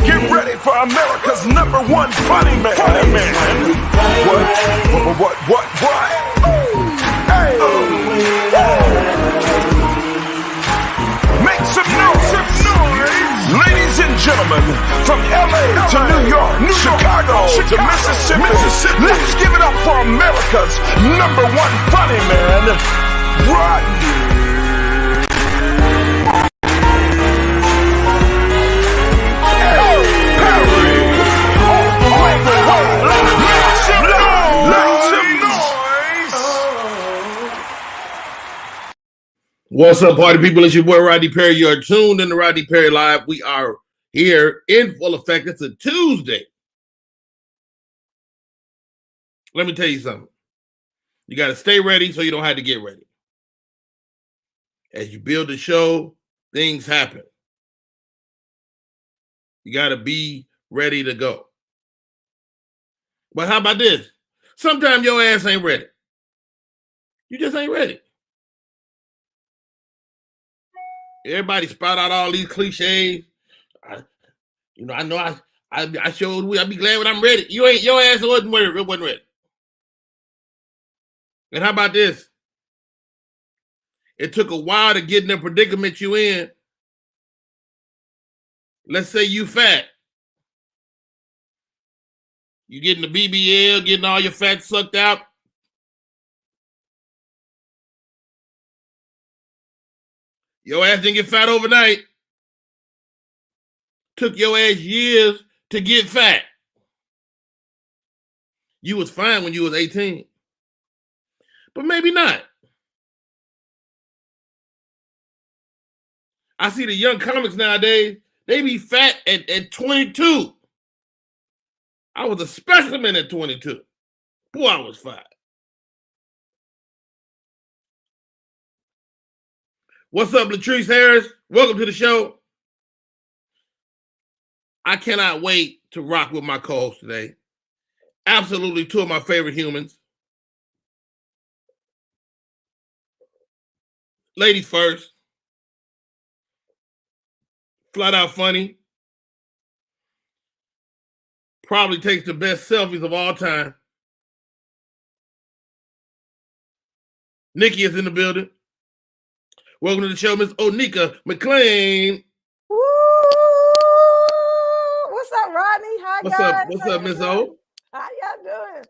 Get ready for America's #1 funny man. What? Hey. Make some noise. Ladies and gentlemen, from LA to New York, Chicago to Mississippi, let's give it up for America's #1 funny man, Rodney. What's up, party people? It's your boy Rodney Perry. You're tuned in to Rodney Perry Live. We are here in full effect. It's a Tuesday. Let me tell you something. You got to stay ready so you don't have to get ready. As you build the show, things happen. You got to be ready to go. But how about this? Sometimes your ass ain't ready. You just ain't ready. Everybody spout out all these cliches. I showed I'll be glad when I'm ready. Your ass wasn't ready. And how about this? It took a while to get in the predicament you in. Let's say you fat. You getting the BBL, getting all your fat sucked out. Your ass didn't get fat overnight. Took your ass years to get fat. You was fine when you was 18. But maybe not. I see the young comics nowadays, they be fat at 22. I was a specimen at 22. Boy, I was fine. What's up, Latrice Harris? Welcome to the show. I cannot wait to rock with my co-host today. Absolutely two of my favorite humans. Ladies first. Flat out funny. Probably takes the best selfies of all time. Nikki is in the building. Welcome to the show, Miss Onika McLean. Woo! What's up, Rodney? Hi, guys. What's up, Miss O? How y'all doing?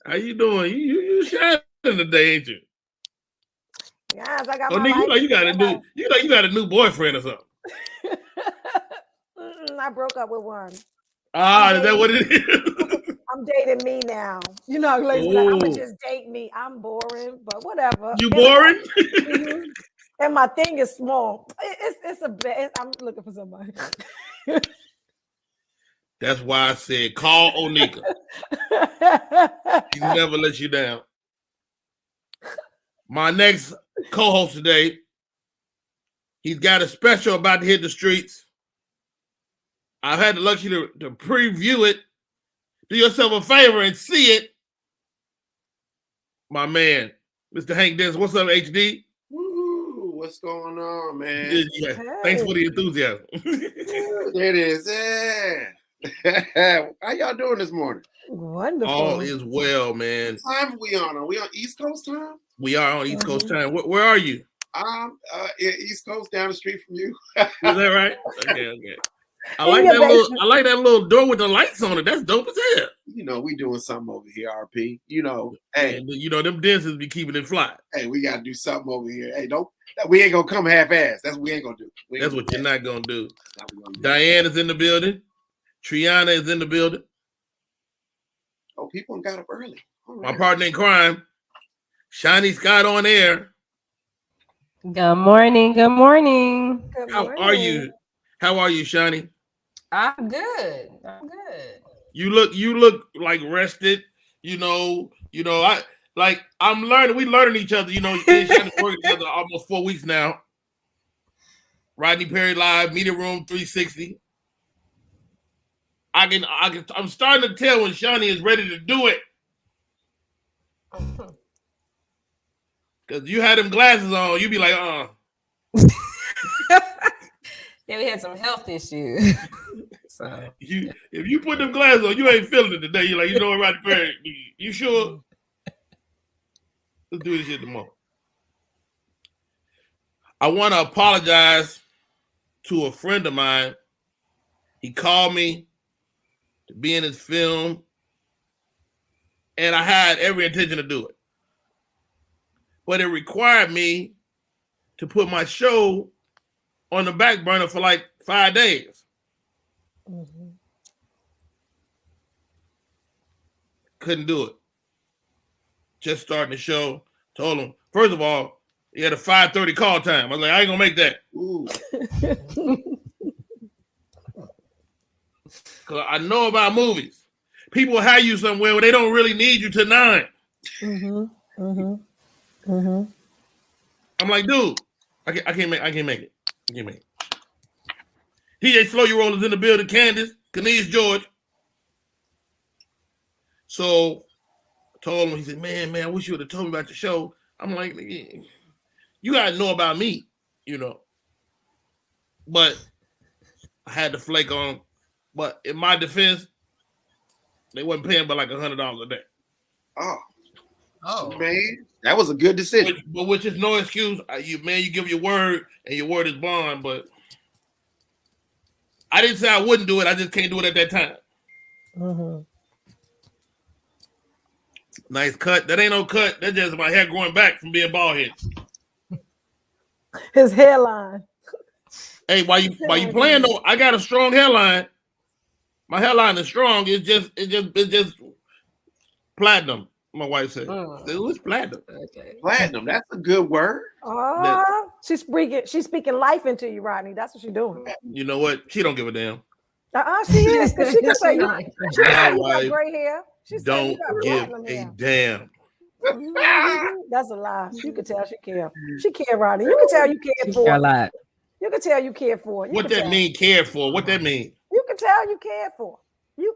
How you doing? You shining today, ain't you? Yes, I got my you got a new boyfriend or something. I broke up with one. Is that what it is? I'm dating me now. You know, ladies, I'm gonna just date me. I'm boring, but whatever. You boring? And my thing is small. It's a bit. I'm looking for somebody. That's why I said call Onika. She never let you down. My next co-host today, he's got a special about to hit the streets. I've had the luxury to preview it. Do yourself a favor and see it. My man, Mr. Hank Dennis. What's up, HD? Woo, what's going on, man? Yeah. Hey. Thanks for the enthusiasm. There it is. Yeah. How y'all doing this morning? Wonderful. All is well, man. What time are we on? Are we on East Coast time? We are on East Coast time. Where are you? East Coast, down the street from you. Is that right? Okay. I like that little door with the lights on it. That's dope as hell. You know, we doing something over here, RP. You know, hey. And, them dancers be keeping it fly. Hey, we got to do something over here. Hey, we ain't going to come half-ass. That's what we ain't going to do. That's what you're not going to do. Diane is in the building. Triana is in the building. Oh, people got up early. Right. My partner in crime, Shiny Scott on air. Good morning. How are you? How are you, Shani? I'm good. You look like rested. I'm learning. We learning each other. Me and Shani work together almost 4 weeks now. Rodney Perry Live, Media Room 360. I'm starting to tell when Shani is ready to do it. Because you had them glasses on, you be like, Yeah, we had some health issues. So if you put them glasses on, you ain't feeling it today. You're like, you know what, Rodney Perry, you sure? Let's do this shit tomorrow. I want to apologize to a friend of mine. He called me to be in his film, and I had every intention to do it. But it required me to put my show on the back burner for like 5 days. Mm-hmm. Couldn't do it. Just starting the show. Told him, first of all, he had a 5:30 call time. I was like, I ain't gonna make that. Ooh. Cause I know about movies. People hire you somewhere where they don't really need you till 9. Mm-hmm. Mm-hmm. Mm-hmm. I'm like, dude, I can't make it. TJ Slow Your Rollers in the building, Candace, Kenise George. So I told him, he said, man, I wish you would have told me about the show. I'm like, you gotta know about me, you know. But I had to flake on him. But in my defense, they wasn't paying but like $100 a day. Oh, man, that was a good decision. Which is no excuse. You give your word, and your word is bond. But I didn't say I wouldn't do it. I just can't do it at that time. Mm-hmm. Nice cut. That ain't no cut. That's just my hair growing back from being bald head. His hairline. Hey, why you playing though? I got a strong hairline. My hairline is strong. It's just platinum. My wife said, "It's platinum." okay. Platinum. That's a good word. She's speaking life into you, Rodney. That's what she's doing. You know what? She don't give a damn. She is, because she can say you got gray hair. She don't give a damn. That's a lie. You can tell she care. She care, Rodney. You can tell you cared for. You can tell you cared for. What that mean? Cared for? What that mean? You can tell you cared for. You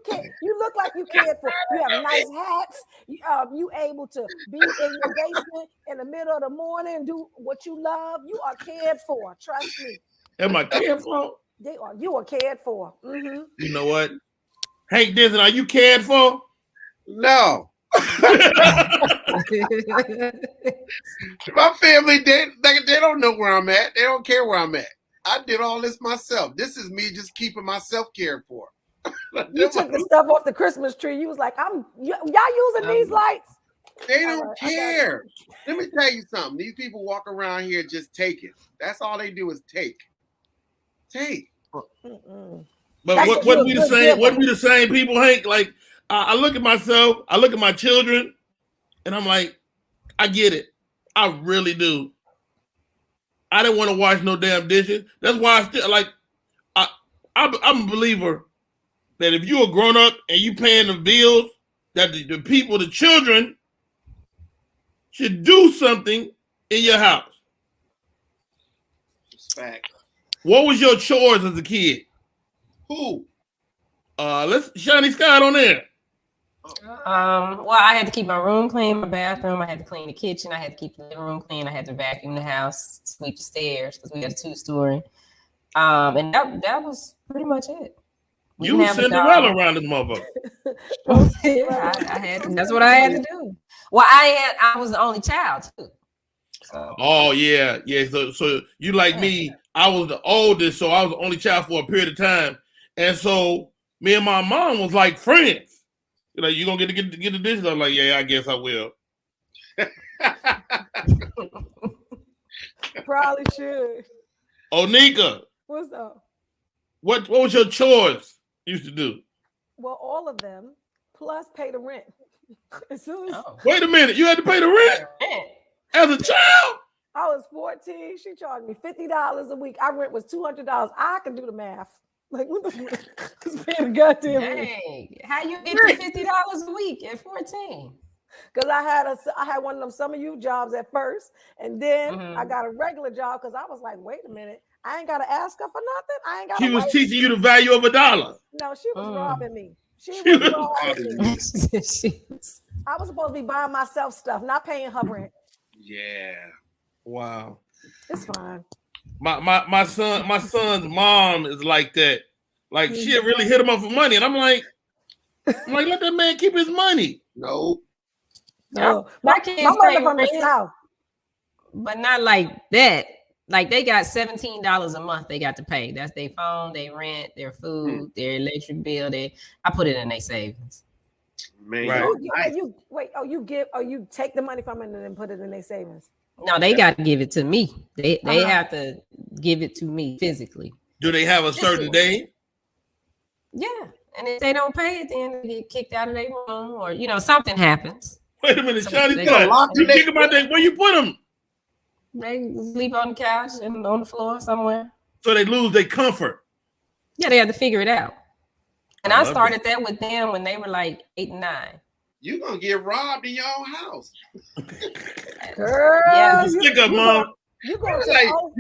look like you cared for. You have nice hats. You able to be in your basement in the middle of the morning and do what you love. You are cared for. Trust me. Am I cared for? You are cared for. Mm-hmm. You know what? Hank Disney, are you cared for? No. My family, they don't know where I'm at. They don't care where I'm at. I did all this myself. This is me just keeping myself cared for. You took the stuff off the Christmas tree. You was like, y'all using these lights? They don't care. Let me tell you something. These people walk around here just taking. That's all they do is take. But what we the same? What we the same people, Hank? Like I look at myself, I look at my children, and I'm like, I get it. I really do. I didn't want to wash no damn dishes. That's why I still like. I'm a believer that if you're a grown up and you paying the bills, that the people, the children, should do something in your house. Fact. What was your chores as a kid? Who? Let's Shiny Scott on there. Well, I had to keep my room clean, my bathroom. I had to clean the kitchen. I had to keep the living room clean. I had to vacuum the house, sweep the stairs because we had a 2-story. And that was pretty much it. You were Cinderella around this motherfucker. Yeah, I had to, that's what I had to do. Well, I was the only child too. So. Oh yeah. So you like me? I was the oldest, so I was the only child for a period of time, and so me and my mom was like friends. You're like, you gonna get the dishes? I'm like, yeah, I guess I will. Probably should. Onika, What's up? What was your chores you used to do? Well, all of them, plus pay the rent. As soon as Wait a minute, you had to pay the rent as a child? I was 14. She charged me $50 a week. Our rent was $200. I can do the math. Like, what the fuck? Just paying the goddamn rent. Dang. How you get to $50 a week at 14? Because I had one of them summer youth jobs at first, and then I got a regular job because I was like, wait a minute, I ain't got to ask her for nothing. I ain't got. She was teaching you the value of $1. No, she was robbing me. She was robbing me. She I was supposed to be buying myself stuff, not paying her rent. Yeah. Wow. It's fine. My son's mom is like that. Like she really hit him up for money, and I'm like, let that man keep his money. No. No, My my kids mother pay from the rent, South. but not like that. Like they got $17 a month they got to pay. That's their phone, their rent, their food, their electric bill. I put it in their savings. Man, Right. You take the money from it and then put it in their savings. No, they got to give it to me. They have to give it to me physically. Do they have a certain day? Yeah. And if they don't pay it, then they get kicked out of their room or, something happens. Wait a minute, Shawty. You think about that. Where you put them? They sleep on the couch and on the floor somewhere. So they lose their comfort. Yeah, they have to figure it out. And I started that with them when they were like 8 and 9. You're going to get robbed in your own house. Girl, Yeah. Stick up, Mom. You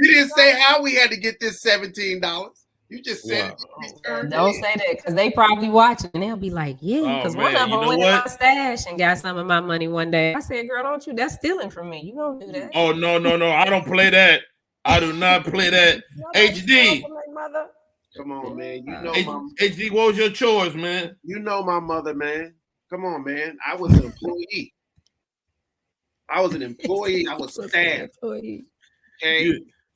didn't say how we had to get this $17. You just said Don't say that because they probably watching and they'll be like, yeah, because one of them went in my stash and got some of my money one day. I said, girl, don't you? That's stealing from me. You don't do that. Oh, no. I don't play that. I do not play that. HD. Come on, man. You know HD, what was your chores, man? You know my mother, man. Come on, man. I was an employee. I was staff. Okay.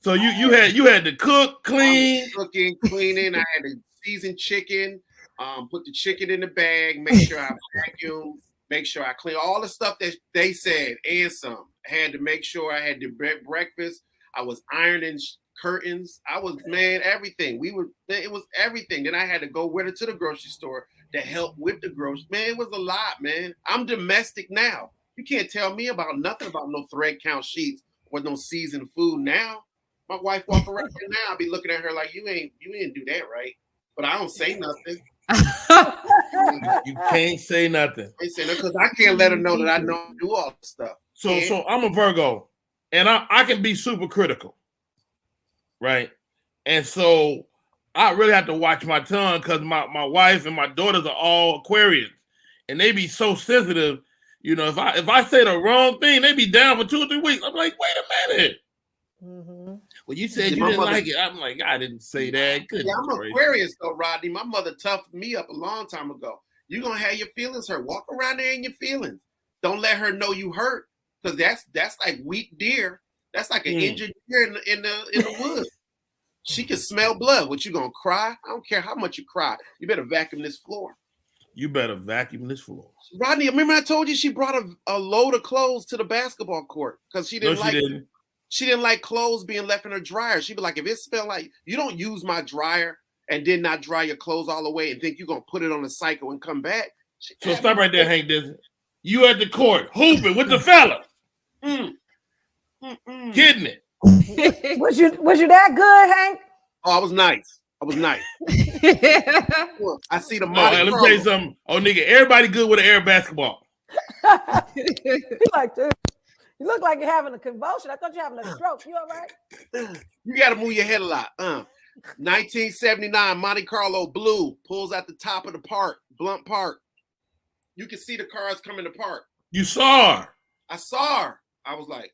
So you had to cook, clean, cooking, cleaning. I had to season chicken, put the chicken in the bag, make sure I vacuum, make sure I clean all the stuff that they said and some. I had to make sure I had the breakfast. I was ironing curtains. I was everything. It was everything. Then I had to go with her to the grocery store to help with the groceries. Man, it was a lot, man. I'm domestic now. You can't tell me about nothing about no thread count sheets or no seasoned food now. My wife walk around here now, I'll be looking at her like you ain't do that right. But I don't say nothing. You can't say nothing. I say nothing because I can't let her know that I don't do all the stuff. So I'm a Virgo, and I can be super critical, right? And so I really have to watch my tongue because my wife and my daughters are all Aquarians, and they be so sensitive. If I say the wrong thing, they be down for 2 or 3 weeks. I'm like, wait a minute. Mm-hmm. Well, you said you didn't like it. I'm like, I didn't say that. I'm Aquarius though, Rodney. My mother toughed me up a long time ago. You're gonna have your feelings hurt. Walk around there in your feelings. Don't let her know you hurt, because that's like weak deer. That's like an injured deer in the woods. She can smell blood. What, you gonna cry? I don't care how much you cry. You better vacuum this floor. Rodney, remember I told you she brought a load of clothes to the basketball court because she didn't She didn't like clothes being left in her dryer. She'd be like, if it smelled like, you don't use my dryer and then not dry your clothes all the way and think you're going to put it on a cycle and come back. So stop right there, Hank. You at the court hooping with the fella. Getting it. Was you that good, Hank? Oh, I was nice. I see the money. Right, let me tell you something. Oh, nigga, everybody good with an air basketball. Like this. You look like you're having a convulsion. I thought you're having a stroke. You all right? You got to move your head a lot. 1979 Monte Carlo blue pulls at the top of the park, Blunt Park. You can see the cars coming to park. You saw her. I saw her. I was like,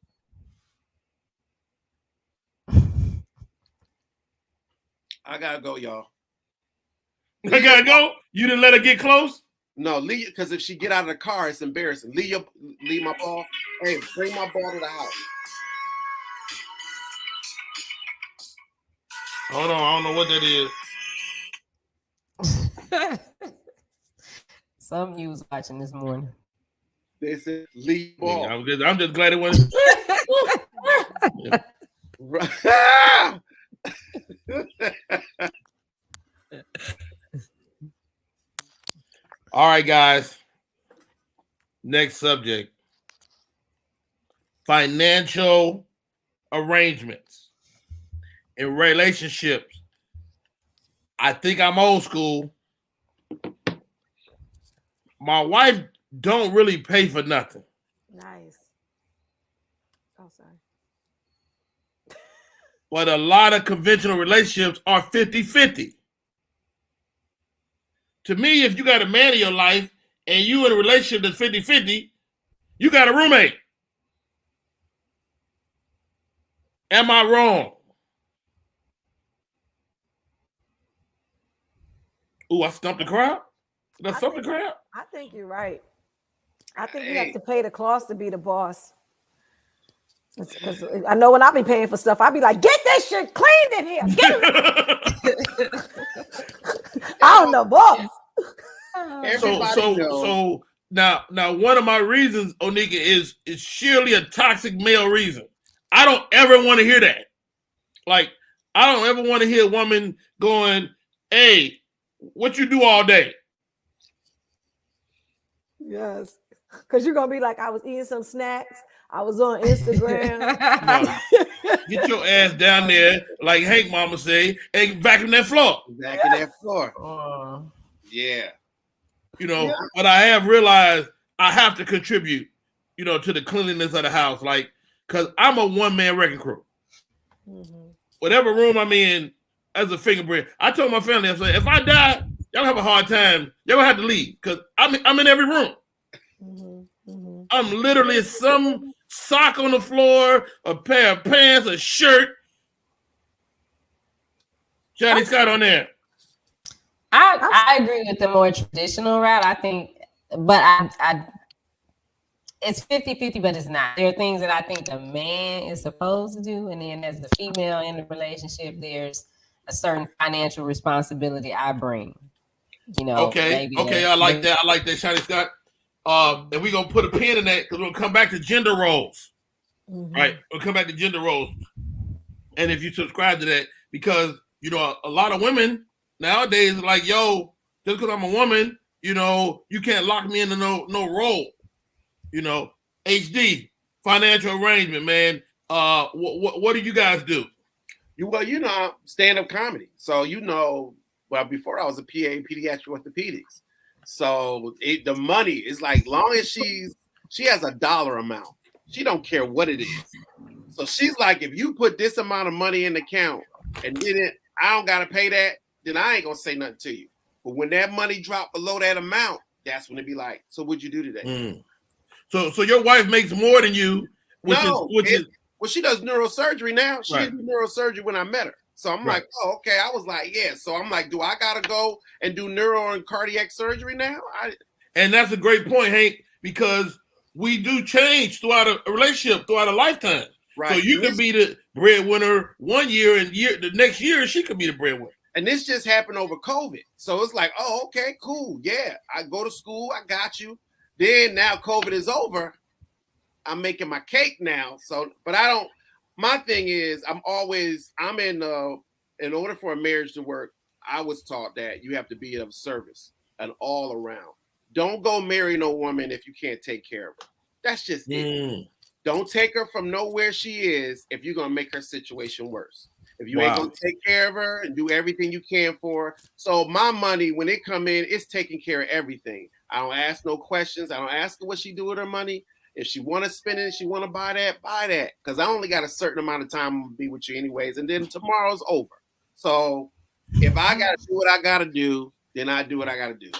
I gotta go, y'all. I gotta go? You didn't let her get close? No, leave, because if she get out of the car, it's embarrassing. Leave my ball. Hey, bring my ball to the house. Hold on, I don't know what that is. Some you was watching this morning. They said leave ball. Yeah, I'm just glad it wasn't. All right, guys. Next subject. Financial arrangements in relationships. I think I'm old school. My wife don't really pay for nothing. Nice. Oh, sorry. But a lot of conventional relationships are 50-50. To me, if you got a man in your life and you in a relationship that's 50-50, you got a roommate. Am I wrong? Ooh, I stumped the crowd. Did I stump the crowd? I think you're right. I think you have to pay the cost to be the boss. Because I know when I be paying for stuff, I be like, get this shit cleaned in here. Get it. I'm the boss. So now one of my reasons, Onika, is surely a toxic male reason. I don't ever want to hear that. Like, I don't ever want to hear a woman going, hey, what you do all day? Yes. Because you're going to be like, I was eating some snacks. I was on Instagram. No, get your ass down there, like Hank Mama say, and vacuum that floor. Vacuum that floor. Yeah. You know, but I have realized I have to contribute, you know, to the cleanliness of the house. Like, because I'm a one-man wrecking crew. Mm-hmm. Whatever room I'm in as a fingerprint, I told my family, I said, if I die, y'all have a hard time. Y'all gonna have to leave because I'm in every room. Mm-hmm. Mm-hmm. I'm literally some sock on the floor, a pair of pants, a shirt. Johnny Scott on there. I agree with the more traditional route. I think, but I it's 50-50, but it's not. There are things that I think the man is supposed to do, and then as the female in the relationship, there's a certain financial responsibility I bring. You know. Okay. I like that. I like that, Johnny Scott. And we're gonna put a pin in that because we're gonna come back to gender roles. Mm-hmm. Right? We'll come back to gender roles. And if you subscribe to that, because you know, a lot of women nowadays are like, yo, just because I'm a woman, you know, you can't lock me into no role. You know, HD, financial arrangement, man. What do you guys do? You know, stand-up comedy. So before I was a PA in pediatric orthopedics. So the money is like, long as she has a dollar amount, she don't care what it is. So she's like, if you put this amount of money in the account and I don't gotta pay that, then I ain't gonna say nothing to you. But when that money drop below that amount, that's when it be like, so what'd you do today? Mm. So your wife makes more than you, which is she does neurosurgery now. She did neurosurgery when I met her. So I'm like, oh, okay. I was like, yeah. So I'm like, do I gotta go and do neuro and cardiac surgery now? And that's a great point, Hank, because we do change throughout a relationship, throughout a lifetime. Right. So you can be the breadwinner one year, and the next year she could be the breadwinner. And this just happened over COVID. So it's like, oh, okay, cool. Yeah, I go to school. I got you. Then now COVID is over. I'm making my cake now. So, but my thing is, in order for a marriage to work, I was taught that you have to be of service and all around. Don't go marry no woman if you can't take care of her. That's just it. Don't take her from nowhere she is if you're going to make her situation worse. If you ain't going to take care of her and do everything you can for her. So my money, when it come in, it's taking care of everything. I don't ask no questions. I don't ask her what she do with her money. If she want to spend it, she want to buy that. Because I only got a certain amount of time to be with you anyways. And then tomorrow's over. So if I got to do what I got to do, then I do what I got to do.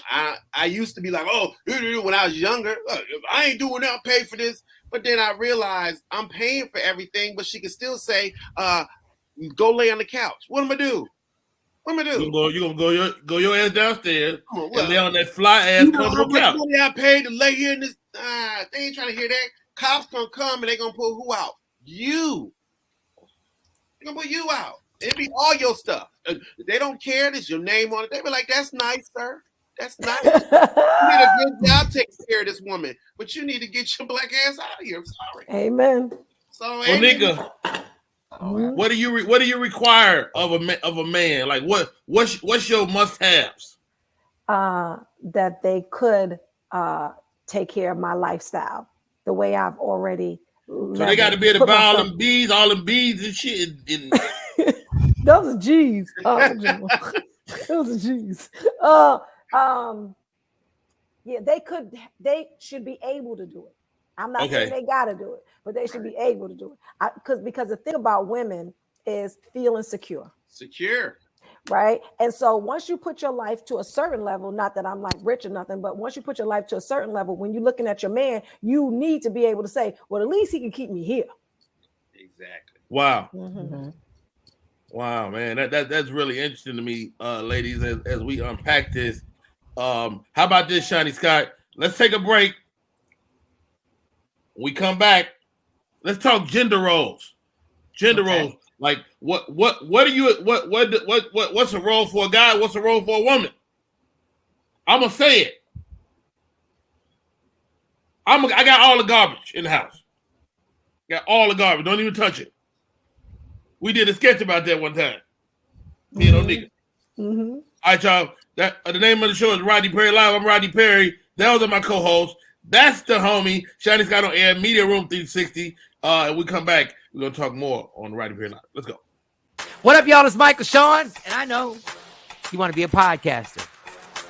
I used to be like, oh, when I was younger, if I ain't doing that, I'll pay for this. But then I realized I'm paying for everything, but she can still say, go lay on the couch. What am I do? You're gonna go your ass downstairs and lay on that fly ass comfortable couch. Money I paid to lay here in this. They ain't trying to hear that. Cops gonna come and they gonna pull who out? You. They gonna put you out. It be all your stuff. They don't care. There's your name on it. They be like, that's nice, sir. That's nice. You did a good job taking care of this woman, but you need to get your black ass out of here. I'm sorry. Amen. So, nigga, what do you require of a man? Like what's your must-haves? That they could take care of my lifestyle the way I've already. So they got to be able to buy all them beads and shit. Those are G's. Those are G's. Yeah, they should be able to do it. I'm not saying they got to do it, but they should be able to do it. Because the thing about women is feeling secure. Right. And so once you put your life to a certain level, not that I'm like rich or nothing, but once you put your life to a certain level, when you're looking at your man, you need to be able to say, well, at least he can keep me here. Exactly. Wow. Mhm. Wow, man. That's really interesting to me, ladies, as we unpack this. How about this, Shiny Scott? Let's take a break. When we come back, let's talk gender roles. Gender roles. Like what's a role for a guy? What's a role for a woman? I'm gonna say it. I got all the garbage in the house. Got all the garbage. Don't even touch it. We did a sketch about that one time. Me and Onika. Mm-hmm. All right, y'all. That the name of the show is Rodney Perry Live. I'm Rodney Perry. Those are my co-hosts. That's the homie. Shiny Scott on air. Media Room 360. And we come back. We're gonna talk more on Rodney Perry Live. Let's go. What up, y'all? It's Michael Sean, and I know you want to be a podcaster.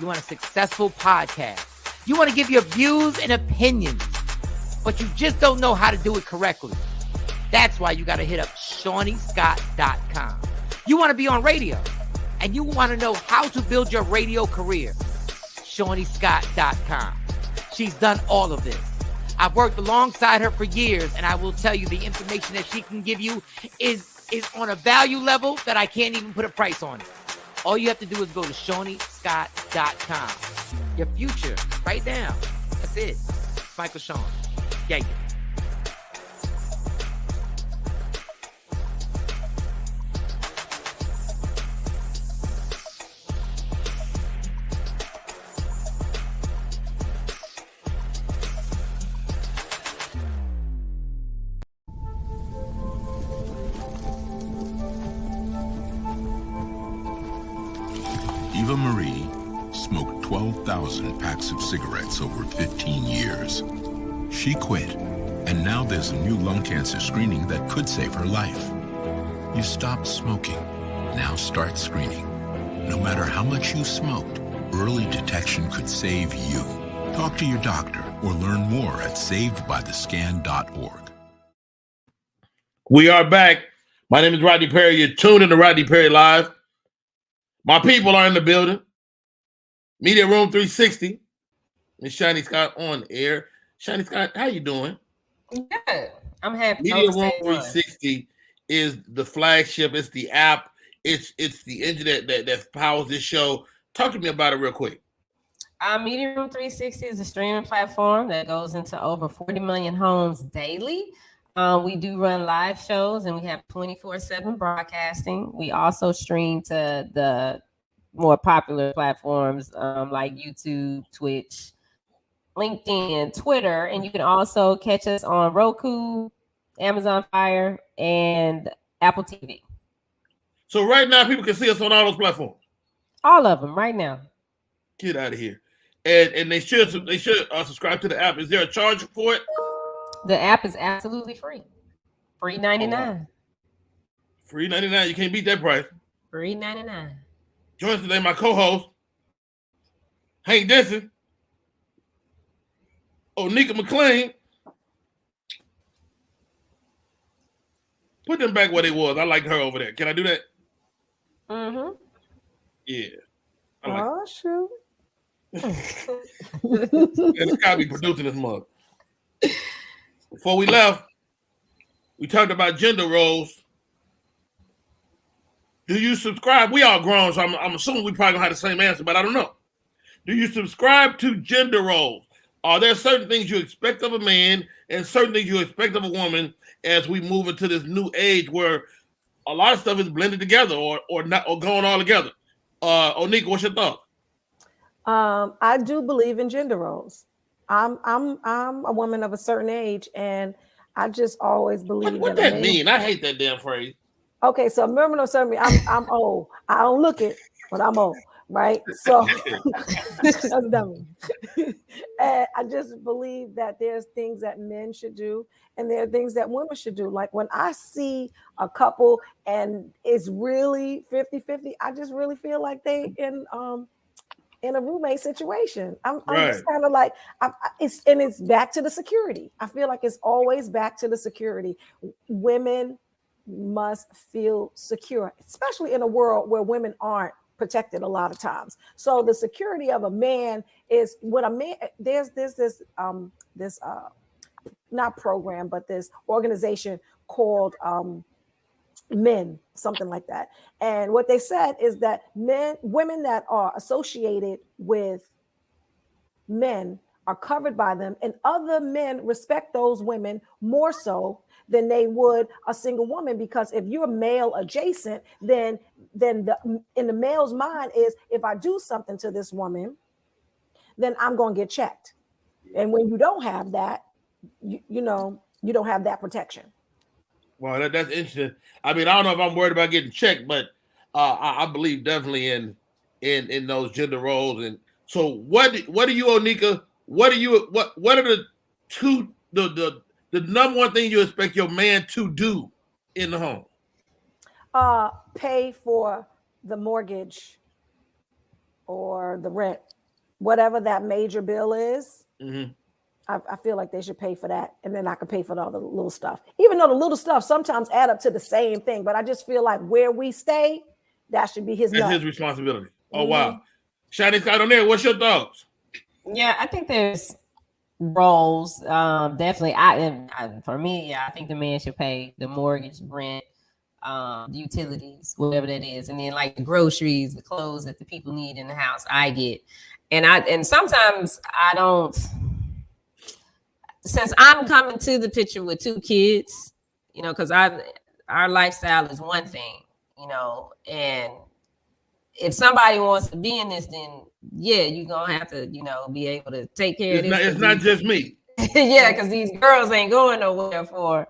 You want a successful podcast. You want to give your views and opinions, but you just don't know how to do it correctly. That's why you got to hit up ShawneeScott.com. You want to be on radio, and you want to know how to build your radio career. ShawneeScott.com. She's done all of this. I've worked alongside her for years, and I will tell you the information that she can give you is on a value level that I can't even put a price on it. All you have to do is go to ShawneeScott.com. Your future, right now. That's it. Michael Sean. Yeah. Eva Marie smoked 12,000 packs of cigarettes over 15 years. She quit, and now there's a new lung cancer screening that could save her life. You stopped smoking. Now start screening. No matter how much you smoked, early detection could save you. Talk to your doctor or learn more at savedbythescan.org. We are back. My name is Rodney Perry. You're tuned in to Rodney Perry Live. My people are in the building. Media Room 360. Miss Shiny Scott on air. Shiny Scott, how you doing? Good. I'm happy. Media Room 360 is the flagship. It's the app. It's the engine that powers this show. Talk to me about it real quick. Media Room 360 is a streaming platform that goes into over 40 million homes daily. We do run live shows, and we have 24/7 broadcasting. We also stream to the more popular platforms like YouTube, Twitch, LinkedIn, Twitter, and you can also catch us on Roku, Amazon Fire, and Apple TV. So right now, people can see us on all those platforms. All of them right now. Get out of here. And they should subscribe to the app. Is there a charge for it? The app is absolutely free. Free 99. Free 99. You can't beat that price. Free 99. Join us today, my co-host, Hank Denson, Onika McLean. Put them back where they was. I like her over there. Can I do that? Mm-hmm. Yeah. Oh, shoot. And Scott be producing this mug. Before we left, we talked about gender roles. Do you subscribe? We all grown, so I'm assuming we probably gonna have the same answer, but I don't know. Do you subscribe to gender roles? Are there certain things you expect of a man and certain things you expect of a woman as we move into this new age where a lot of stuff is blended together or not or going all together? Onika, what's your thought? I do believe in gender roles. I'm a woman of a certain age, and I just always believe. What that mean? I hate that damn phrase. Okay, so remember, no, certain I'm old. I don't look it, but I'm old, right? So that's dumb. And I just believe that there's things that men should do, and there are things that women should do. Like when I see a couple and it's really 50-50, I just really feel like they in a roommate situation. I'm just kind of like, it's back to the security. I feel like it's always back to the security. Women must feel secure, especially in a world where women aren't protected a lot of times. So the security of a man is what a man, there's this not program, but this organization called men, something like that. And what they said is that women that are associated with men are covered by them, and other men respect those women more so than they would a single woman, because if you're male adjacent, then in the male's mind is, if I do something to this woman, then I'm going to get checked. And when you don't have that, you don't have that protection. Well, that's interesting. I mean, I don't know if I'm worried about getting checked, but I believe definitely in those gender roles. And so, what do you, Onika? What are the number one thing you expect your man to do in the home? Pay for the mortgage or the rent, whatever that major bill is. Mm-hmm. I feel like they should pay for that, and then I can pay for all the little stuff. Even though the little stuff sometimes add up to the same thing, but I just feel like where we stay, that should be his. That's his responsibility. Oh Mm-hmm. wow, Shiny Scott on there. What's your thoughts? Yeah, I think there's roles. Definitely. For me, I think the man should pay the mortgage, rent, the utilities, whatever that is, and then like the groceries, the clothes that the people need in the house. I get, and sometimes I don't. Since I'm coming to the picture with 2 kids, because our lifestyle is one thing, and if somebody wants to be in this, then yeah, you're gonna have to, be able to take care of this. It's not just me. Yeah, because these girls ain't going nowhere for,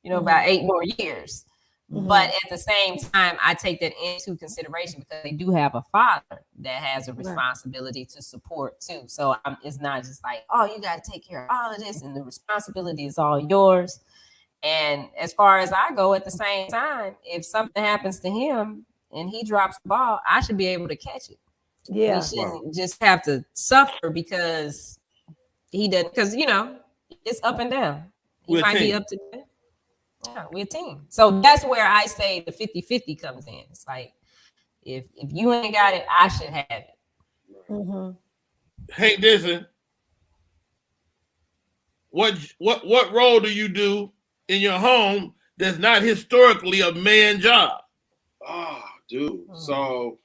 about 8 more years. Mm-hmm. But at the same time, I take that into consideration because they do have a father that has a responsibility to support too. So it's not just like, oh, you got to take care of all of this and the responsibility is all yours. And as far as I go, at the same time, if something happens to him and he drops the ball, I should be able to catch it. Yeah, he shouldn't just have to suffer because he doesn't. Because it's up and down. He might be up to that. Yeah, we're a team. So that's where I say the 50-50 comes in. It's like, if you ain't got it, I should have it. Mm-hmm. Hank Dixon, what role do you do in your home that's not historically a man job? Oh, dude. So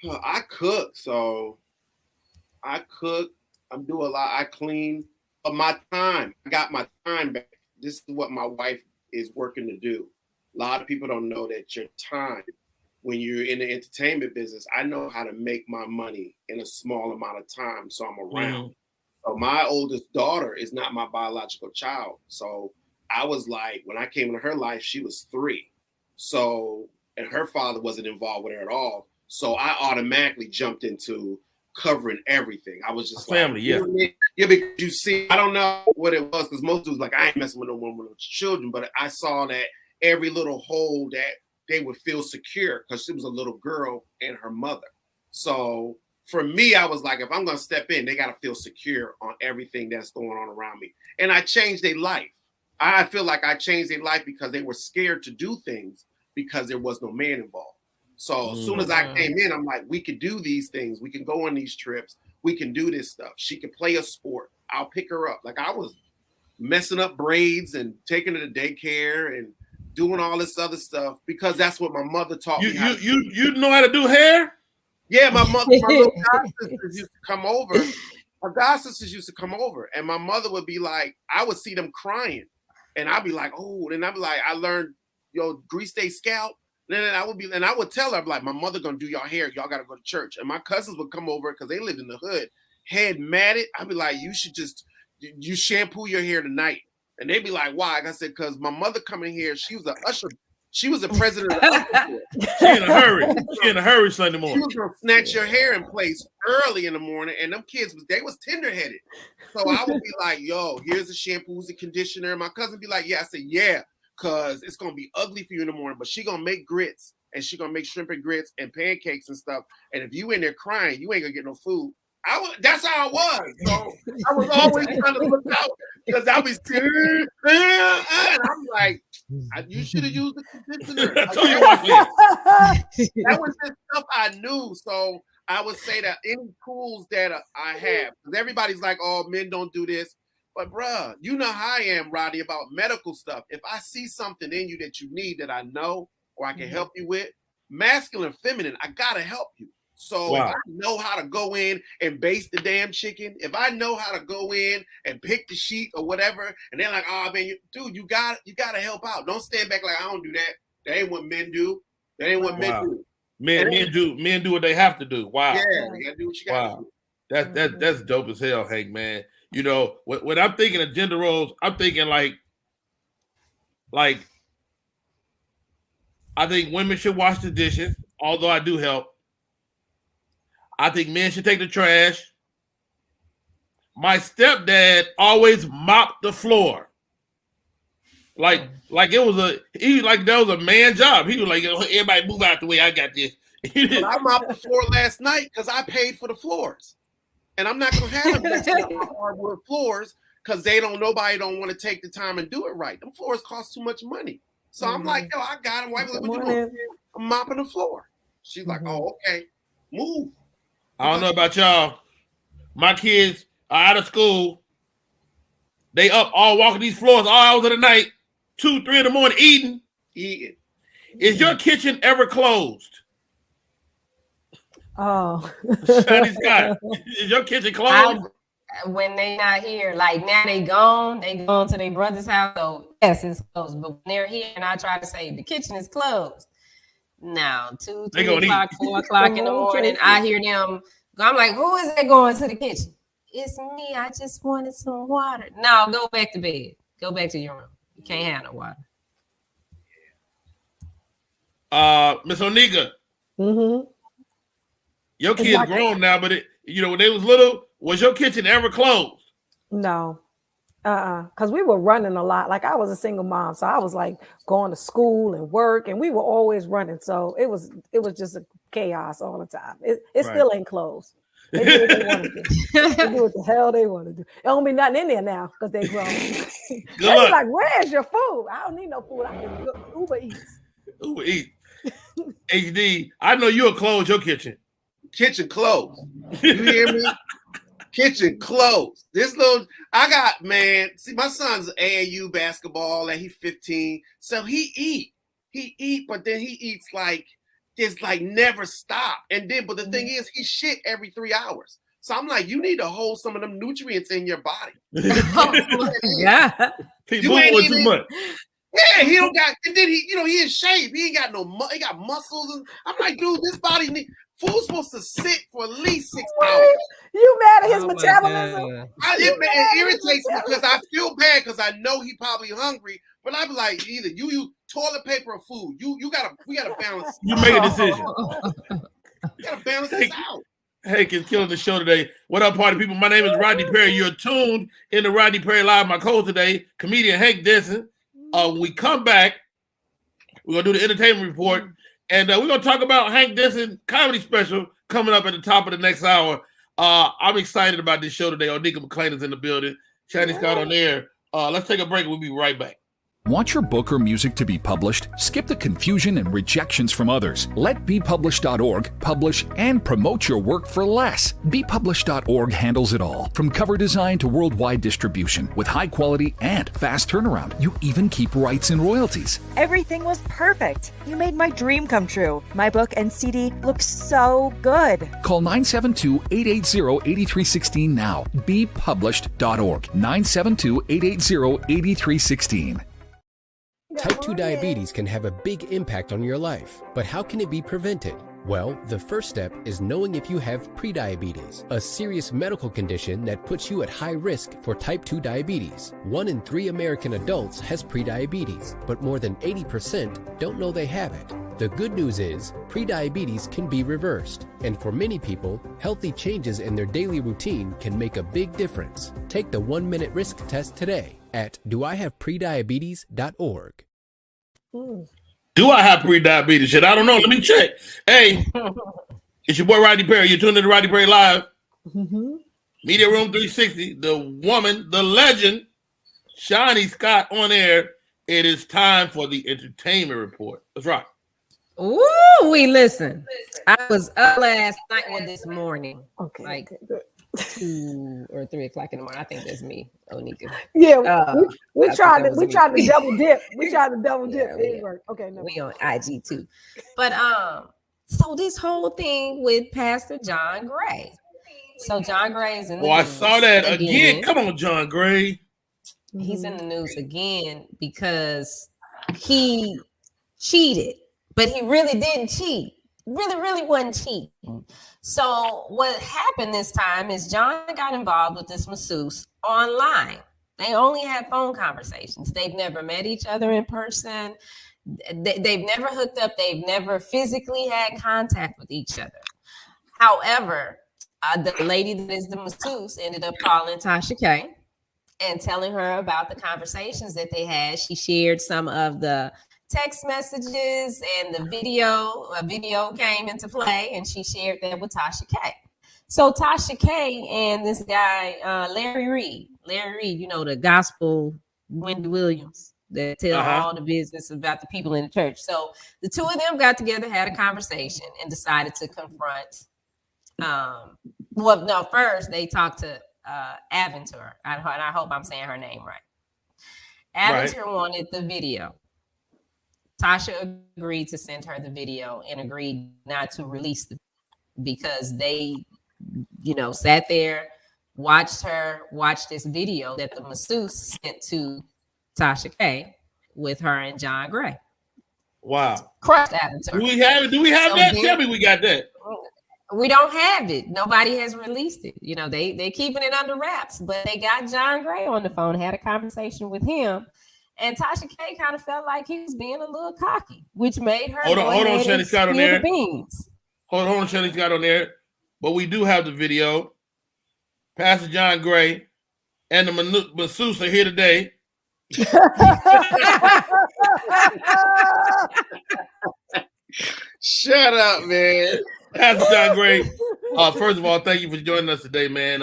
I cook. I do a lot. I clean. But my time, I got my time back. This is what my wife is working to do. A lot of people don't know that your time, when you're in the entertainment business, I know how to make my money in a small amount of time, so I'm around. Mm-hmm. So my oldest daughter is not my biological child. So I was like, when I came into her life, she was 3. So, and her father wasn't involved with her at all. So I automatically jumped into covering everything. I was just family, yeah, because you see, I don't know what it was, because most dudes like, I ain't messing with no woman with children, but I saw that every little hole that they would feel secure because she was a little girl and her mother. So for me, I was like, if I'm going to step in, they got to feel secure on everything that's going on around me. And I changed their life. I feel like I changed their life because they were scared to do things because there was no man involved. So as soon as I came in, I'm like, we could do these things. We can go on these trips. We can do this stuff. She can play a sport. I'll pick her up. Like I was messing up braids and taking her to daycare and doing all this other stuff because that's what my mother taught me. You know how to do hair? Yeah, my little god sisters used to come over. My god sisters used to come over, and my mother would be like, I would see them crying, and I'd be like, oh, and I'd be like, I learned, grease their scalp. And I would tell her, like, my mother gonna do y'all hair. Y'all gotta go to church. And my cousins would come over because they lived in the hood, head matted. I'd be like, you shampoo your hair tonight. And they'd be like, why? Like I said, because my mother coming here, she was an usher. She was a president of the usher. She in a hurry. She in a hurry Sunday morning. She was gonna snatch your hair in place early in the morning. And them kids they was tender-headed. So I would be like, yo, here's the shampoos and conditioner. And my cousin be like, yeah. I said, yeah. Because it's going to be ugly for you in the morning, but she going to make grits and she going to make shrimp and grits and pancakes and stuff. And if you in there crying, you ain't going to get no food. That's how I was. So I was always trying to look out because I was and I'm like, you should have used the conditioner. That was just stuff I knew. So I would say that any tools that I have, because everybody's like, oh, men don't do this. But bruh, you know how I am, Rodney, about medical stuff. If I see something in you that you need that I know or I can help you with, masculine, feminine, I gotta help you. So if I know how to go in and baste the damn chicken, if I know how to go in and pick the sheet or whatever, and they're like, oh man, dude, you gotta help out. Don't stand back like I don't do that. That ain't what men do. That ain't what men do. Men do what they have to do. Wow. Yeah, you gotta do what you gotta do. That's dope as hell, Hank, man. You know, when I'm thinking of gender roles, I'm thinking like I think women should wash the dishes, although I do help. I think men should take the trash. My stepdad always mopped the floor. Like it was that was a man job. He was like, everybody move out the way, I got this. But I mopped the floor last night because I paid for the floors. And I'm not gonna have them hardwood floors because nobody don't want to take the time and do it right. Them floors cost too much money. So I'm like, yo, I got him. What you doing? I'm mopping the floor. She's like, oh, okay, move. I don't know about y'all. My kids are out of school. They up all walking these floors all hours of the night, 2, 3 in the morning, eating. Is your kitchen ever closed? Oh. Shiny Scott, is your kitchen closed? When they not here, like now they gone to their brother's house. So yes, it's closed. But when they're here and I try to say the kitchen is closed. Now 2, 3 o'clock, 4 o'clock in the morning, I hear them. I'm like, who is that going to the kitchen? It's me. I just wanted some water. No, go back to bed. Go back to your room. You can't have no water. Miss Onika. Your kids grown now, but when they was little, was your kitchen ever closed? No. Because we were running a lot. Like I was a single mom, so I was like going to school and work, and we were always running. So it was just a chaos all the time. It still ain't closed. They do what they want to do. They do what the hell they want to do. There don't be nothing in there now because they grown. They was like, "Where's your food? I don't need no food. I can Uber Eats." Uber Eats. HD. I know you'll close your kitchen. Kitchen closed. You hear me? Kitchen closed. See, my son's AAU basketball, and he's 15. So he eat, but then he eats like it's like never stop. And then, but the thing is, he shit every 3 hours. So I'm like, you need to hold some of them nutrients in your body. Yeah. You ain't even, too much. Yeah, he don't got, and then he in shape. He ain't got he got muscles. And I'm like, dude, this body food's supposed to sit for at least 6 hours. You mad at his metabolism? It irritates me because I feel bad because I know he probably hungry, but I be like, either you toilet paper or food. We gotta balance. You make a decision. We gotta balance this out. Hank is killing the show today. What up, party people? My name is Rodney Perry. You're tuned in to Rodney Perry Live. My co today, comedian Hank Denson. When we come back, we're gonna do the entertainment report. And we're going to talk about Hank Denson comedy special coming up at the top of the next hour. I'm excited about this show today. Onika McClain is in the building. Shiny Scott on air. Let's take a break. We'll be right back. Want your book or music to be published? Skip the confusion and rejections from others. Let BePublished.org publish and promote your work for less. BePublished.org handles it all, from cover design to worldwide distribution, with high quality and fast turnaround. You even keep rights and royalties. Everything was perfect. You made my dream come true. My book and CD look so good. Call 972-880-8316 now. BePublished.org. 972-880-8316. Type 2 diabetes can have a big impact on your life, but how can it be prevented? Well, the first step is knowing if you have prediabetes, a serious medical condition that puts you at high risk for type 2 diabetes. 1 in 3 American adults has prediabetes, but more than 80% don't know they have it. The good news is, prediabetes can be reversed, and for many people, healthy changes in their daily routine can make a big difference. Take the 1-minute risk test today at doihaveprediabetes.org. Do I have pre-diabetes? Shit, I don't know. Let me check. Hey, it's your boy Rodney Perry. You're tuned in to Rodney Perry Live. Media Room 360. The woman, the legend, Shiny Scott on air. It is time for the entertainment report. Let's rock. Ooh, listen. I was up last night or this morning. Okay. Like, 2 or 3 o'clock in the morning. I think that's me, Onika. Yeah, we I tried think to that was me. double dip. We tried to double dip. Yeah, It we- didn't work. Okay, no. We on IG too. But so this whole thing with Pastor John Gray. So John Gray is in the I news saw that again. Come on, John Gray. He's in the news again because he cheated, but he really didn't cheat. Really wasn't cheating. So what happened this time is John got involved with this masseuse online. They only had phone conversations. They've never met each other in person. They've never hooked up. They've never physically had contact with each other. However, the lady that is the masseuse ended up calling Tasha K and telling her about the conversations that they had. She shared some of the text messages and the video. A video came into play, and she shared that with Tasha K. So Tasha K and this guy, Larry Reed, you know, the gospel Wendy Williams that tell all the business about the people in the church. So the two of them got together, had a conversation, and decided to confront. First they talked to Aventure. And I hope I'm saying her name right. Aventure wanted the video. Tasha agreed to send her the video and agreed not to release the because they, sat there, watched this video that the masseuse sent to Tasha K with her and John Gray. Wow. Crushed Aventure. Do we have that? Tell me we got that. We don't have it. Nobody has released it. They keeping it under wraps, but they got John Gray on the phone, had a conversation with him. And Tasha K kind of felt like he was being a little cocky, which made her hold on, Shelly Scott on there. Hold on, Shelly Scott on there. But we do have the video. Pastor John Gray and the masseuse are here today. Shut up, man. Pastor John Gray. First of all, thank you for joining us today, man.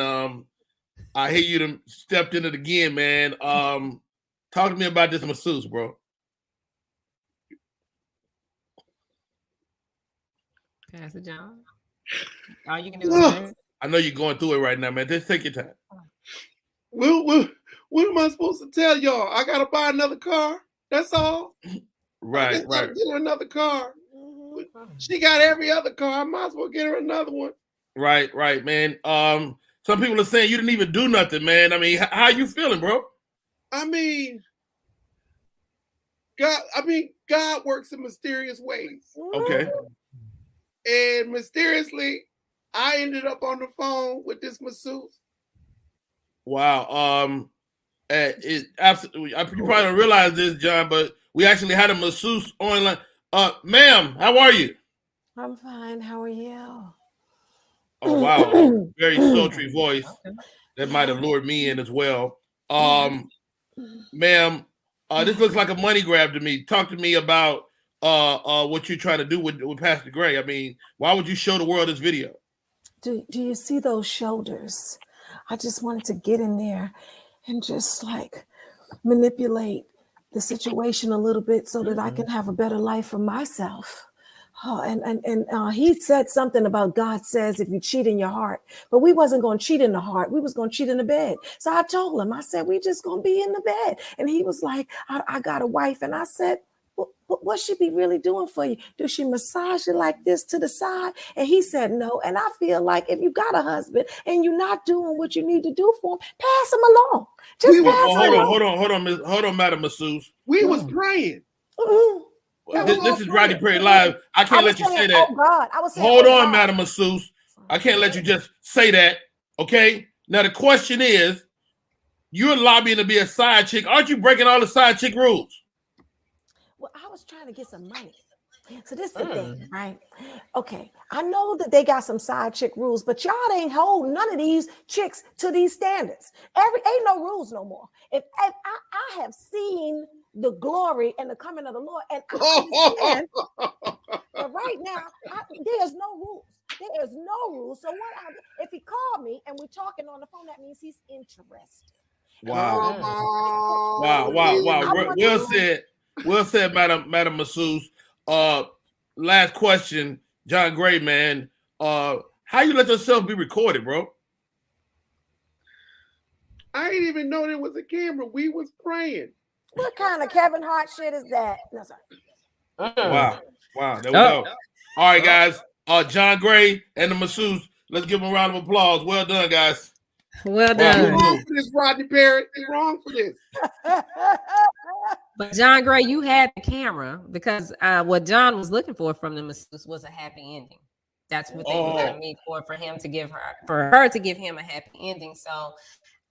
I hear you done stepped in it again, man. Talk to me about this masseuse, bro. Pastor John. All you can do is I know you're going through it right now, man. Just take your time. What am I supposed to tell y'all? I gotta buy another car. That's all. Right. Get her another car. She got every other car. I might as well get her another one. Right, man. Some people are saying you didn't even do nothing, man. I mean, how you feeling, bro? I mean, God works in mysterious ways. Okay. And mysteriously, I ended up on the phone with this masseuse. Wow. You probably don't realize this, John, but we actually had a masseuse online. Ma'am, how are you? I'm fine. How are you? Oh, wow. Very sultry voice. That might have lured me in as well. Ma'am, this looks like a money grab to me. Talk to me about what you're trying to do with Pastor Gray. I mean, why would you show the world this video? Do you see those shoulders? I just wanted to get in there and just like manipulate the situation a little bit so that I can have a better life for myself. And he said something about God says if you cheat in your heart, but we wasn't going to cheat in the heart. We was going to cheat in the bed. So I told him, I said, we just going to be in the bed. And he was like, I got a wife. And I said, what she be really doing for you? Do she massage you like this to the side? And he said, no. And I feel like if you got a husband and you're not doing what you need to do for him, pass him along. Hold on, Madam Masseuse. We was praying. This is Rodney Perry Live. I can't let you say that. Oh God, I was saying, hold on, Madam Masseuse. I can't let you just say that. Okay. Now the question is, you're lobbying to be a side chick. Aren't you breaking all the side chick rules? Well, I was trying to get some money. So this is the thing, right? Okay, I know that they got some side chick rules, but y'all ain't hold none of these chicks to these standards. Ain't no rules no more. If I have seen the glory and the coming of the Lord, and I understand, but right now there's no rules. There is no rules. So if he called me and we're talking on the phone, that means he's interested. Wow. Well said, Madam Masseuse. Last question, John Gray, man. How you let yourself be recorded, bro? I didn't even know there was a camera. We was praying. What kind of Kevin Hart shit is that? No, sorry. Wow. There we go. All right, guys. John Gray and the masseuse. Let's give them a round of applause. Well done, guys. Well You're done. wrong for this, Rodney Perry. You're wrong for this. But John Gray, you had the camera because what John was looking for from the masseuse was a happy ending. That's what they wanted me for him to give her to give him a happy ending. So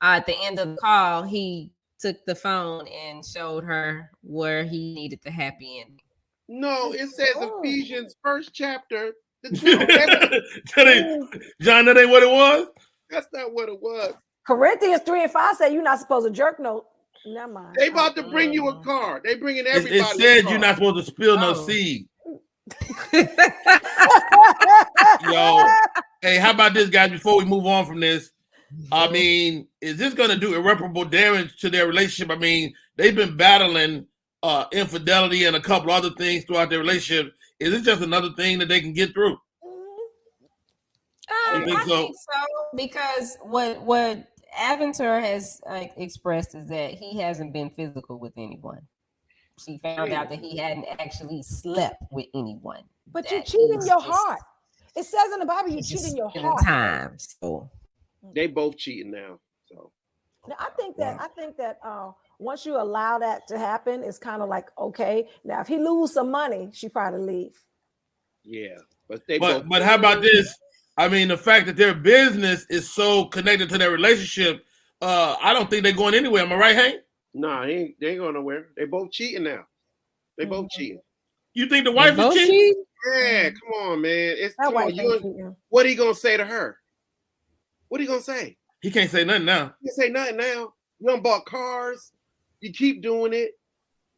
at the end of the call, he took the phone and showed her where he needed the happy ending. No, it says Ephesians 1st chapter. John, that ain't what it was? That's not what it was. Corinthians 3:5 say you're not supposed to jerk no. Never mind. They about to bring you a car. They bringing everybody. It said you're not supposed to spill no seed. Yo, hey, how about this, guys? Before we move on from this, I mean, is this going to do irreparable damage to their relationship? I mean, they've been battling infidelity and a couple other things throughout their relationship. Is it just another thing that they can get through? I think so because what Aventure has expressed is that he hasn't been physical with anyone. She found out that he hadn't actually slept with anyone. But you're cheating your heart. It says in the Bible you're cheating your heart. Times. So they both cheating now. So now, I think that once you allow that to happen, it's kind of like okay. Now if he lose some money, she probably leave. Yeah, but how about this? I mean, the fact that their business is so connected to their relationship, I don't think they're going anywhere. Am I right, Hank? Nah, they ain't going nowhere. They both cheating now. They both cheating. You think the wife is cheating? Yeah, come on, man. What are you gonna say to her? What are you gonna say? He can't say nothing now. He can't say nothing now. You done bought cars. You keep doing it.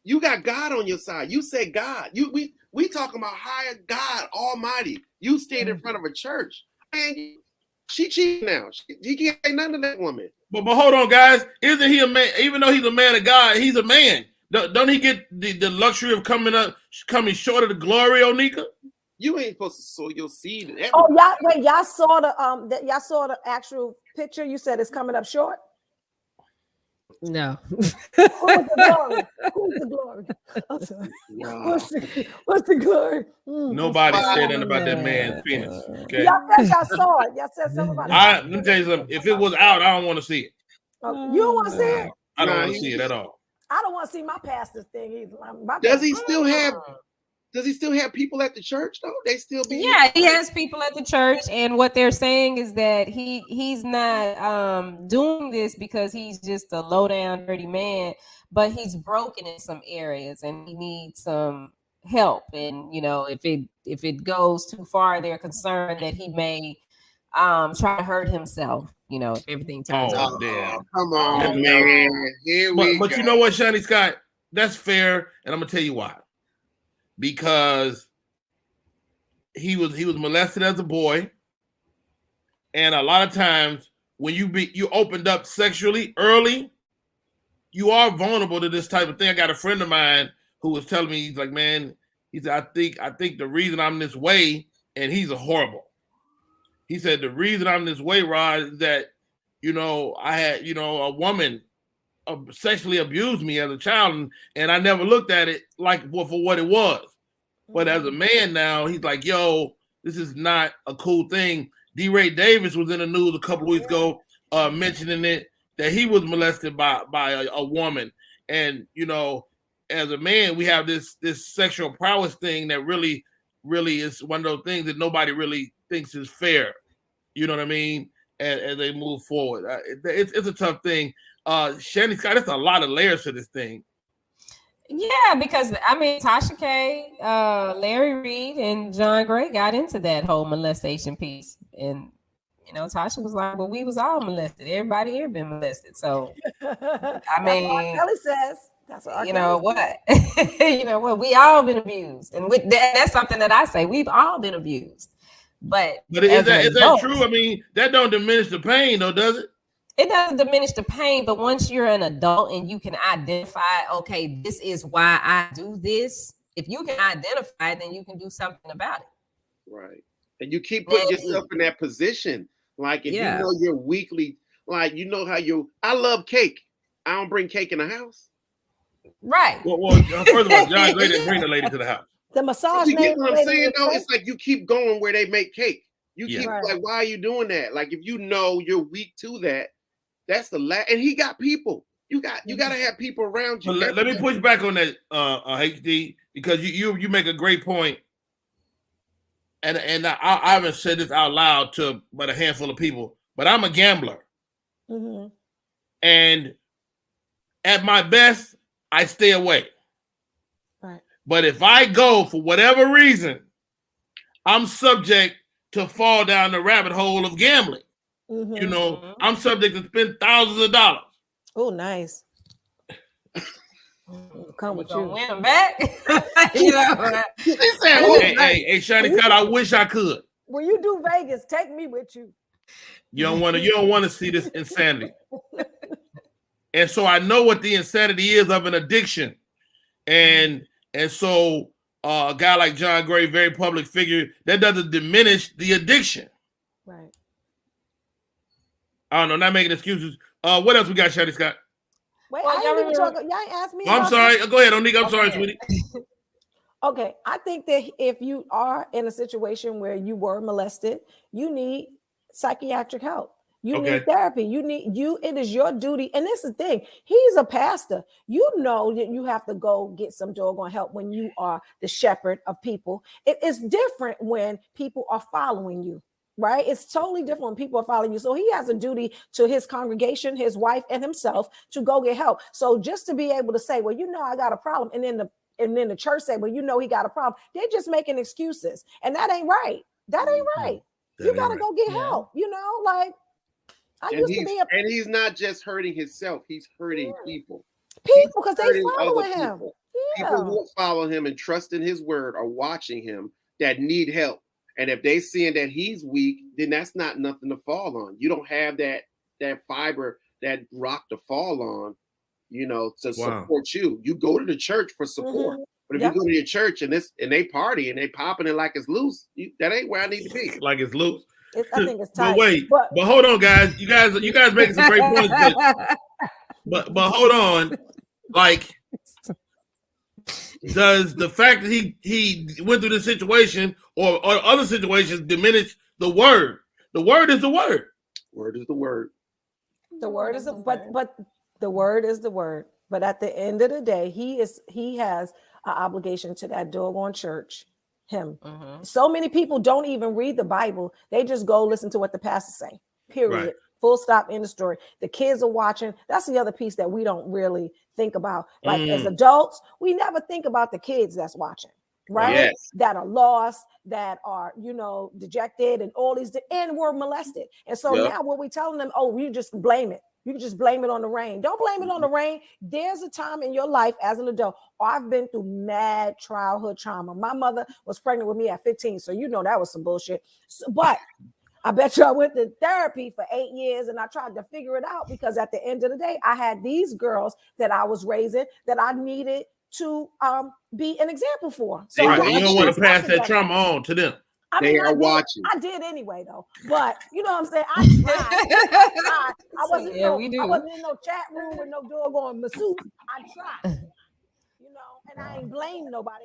You got God on your side. You say God. We talking about higher God Almighty. You stand in front of a church. And she cheating now. He can't say nothing to that woman. But hold on, guys. Isn't he a man? Even though he's a man of God, he's a man. Don't he get the luxury of coming short of the glory, Onika? You ain't supposed to sow your seed. Y'all saw the actual picture. You said it's coming up short. No. Who's the glory? Wow. What's the glory? Nobody said anything about that man's penis. Okay. Y'all saw it. Y'all said something about it. Let me tell you something. If it was out, I don't want to see it. You don't want to see it? I don't want to see it at all. I don't want to see my pastor's thing either. Does he still have people at the church though? They still be he has people at the church, and what they're saying is that he's not doing this because he's just a low down dirty man, but he's broken in some areas and he needs some help. And if it goes too far, they're concerned that he may try to hurt himself. If everything turns out. Damn. Come on, man. But you know what, Shani Scott? That's fair, and I'm gonna tell you why. Because he was molested as a boy, and a lot of times when you opened up sexually early, you are vulnerable to this type of thing. I got a friend of mine who was telling me, he's like, man, he said, I think the reason I'm this way, and he's horrible. He said the reason I'm this way, Rod, is that I had a woman sexually abused me as a child, and I never looked at it for what it was. But as a man now, he's like, yo, this is not a cool thing. D. Ray Davis was in the news a couple of weeks ago mentioning it, that he was molested by a woman. And, as a man, we have this sexual prowess thing that really is one of those things that nobody really thinks is fair. You know what I mean? As they move forward. It's a tough thing. Shani Scott, there's a lot of layers to this thing. Yeah, because Tasha K, Larry Reed, and John Gray got into that whole molestation piece, and Tasha was like, "Well, we was all molested. Everybody here been molested." So, Kelly says that's what. What? We all been abused, and that's something that I say. We've all been abused, but is that true? I mean, that don't diminish the pain, though, does it? It doesn't diminish the pain, but once you're an adult and you can identify, okay, this is why I do this. If you can identify it, then you can do something about it. Right. And you keep putting yourself in that position. Like if you know you're weakly Like, you know how I love cake. I don't bring cake in the house. Right. Well, first of all, John Gray didn't bring the lady to the house. The massage. You get what I'm saying, though? It's like you keep going where they make cake. You keep like, why are you doing that? Like, if you know you're weak to that, that's the last. And he got people. You got to have people around you. Let me push back on that, HD, because you make a great point. And I haven't said this out loud to but a handful of people, but I'm a gambler. Mm-hmm. And at my best, I stay away. Right. But if I go for whatever reason, I'm subject to fall down the rabbit hole of gambling. Mm-hmm. You know, I'm subject to spend thousands of dollars. Oh, nice. Come with you. Win them back. You know, hey, Shiny Scott, I wish I could. When you do Vegas, take me with you. You don't want to see this insanity. And so I know what the insanity is of an addiction. And so a guy like John Gray, very public figure, that doesn't diminish the addiction. Right. I don't know, not making excuses. What else we got, Shady Scott? Wait, I ain't even talking. Y'all ain't asked me. I'm sorry. Go ahead, Onika. I'm sorry, sweetie. Okay, I think that if you are in a situation where you were molested, you need psychiatric help. You need therapy. It is your duty. And this is the thing. He's a pastor. You know that you have to go get some doggone help when you are the shepherd of people. It's different when people are following you, right? It's totally different when people are following you. So he has a duty to his congregation, his wife, and himself to go get help. So just to be able to say, well, I got a problem. And then the church say, well, he got a problem. They're just making excuses. And that ain't right. That ain't right. You got to go get help, like. And he's not just hurting himself, he's hurting people. People, because they following him. People who follow him and trust in his word are watching him that need help. And if they seeing that he's weak, then that's not nothing to fall on. You don't have that fiber, that rock to fall on, to support you. You go to the church for support. But if you go to your church and they party and they popping it like it's loose, that ain't where I need to be. Like it's loose. I think it's tight. But wait, but hold on, guys. You guys making some great points. But hold on. Like, does the fact that he went through this situation or other situations diminish the word? The word is the word. Word is the word. The word is but the word is the word. But at the end of the day, he has an obligation to that doggone church. Him. Mm-hmm. So many people don't even read the Bible. They just go listen to what the pastor say. Period. Right. Full stop. End of story. The kids are watching. That's the other piece that we don't really think about. Like as adults, we never think about the kids that's watching, right? Yes. That are lost, that are, dejected and all these, and were molested. And so now what we telling them, you just blame it. You can just blame it on the rain. Don't blame it on the rain. There's a time in your life as an adult. I've been through mad childhood trauma. My mother was pregnant with me at 15. So that was some bullshit. But I bet you I went to therapy for 8 years and I tried to figure it out because at the end of the day, I had these girls that I was raising that I needed to be an example for. So you don't want to pass that trauma on to them. Watching. I did anyway, though. But you know what I'm saying? I tried. I wasn't in no chat room with no doggone masseuse. I tried. And I ain't blame nobody.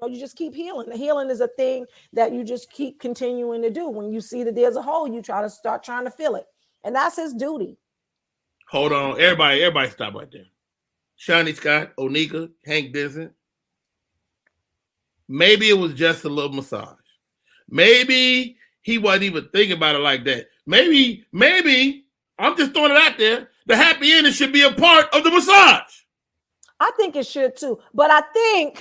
You just keep healing. The healing is a thing that you just keep continuing to do. When you see that there's a hole, you try to fill it. And that's his duty. Hold on. Everybody stop right there. Shiny Scott, Onika, Hank Dixon. Maybe it was just a little massage. Maybe he wasn't even thinking about it like that. Maybe, I'm just throwing it out there. The happy ending should be a part of the massage. I think it should too. But I think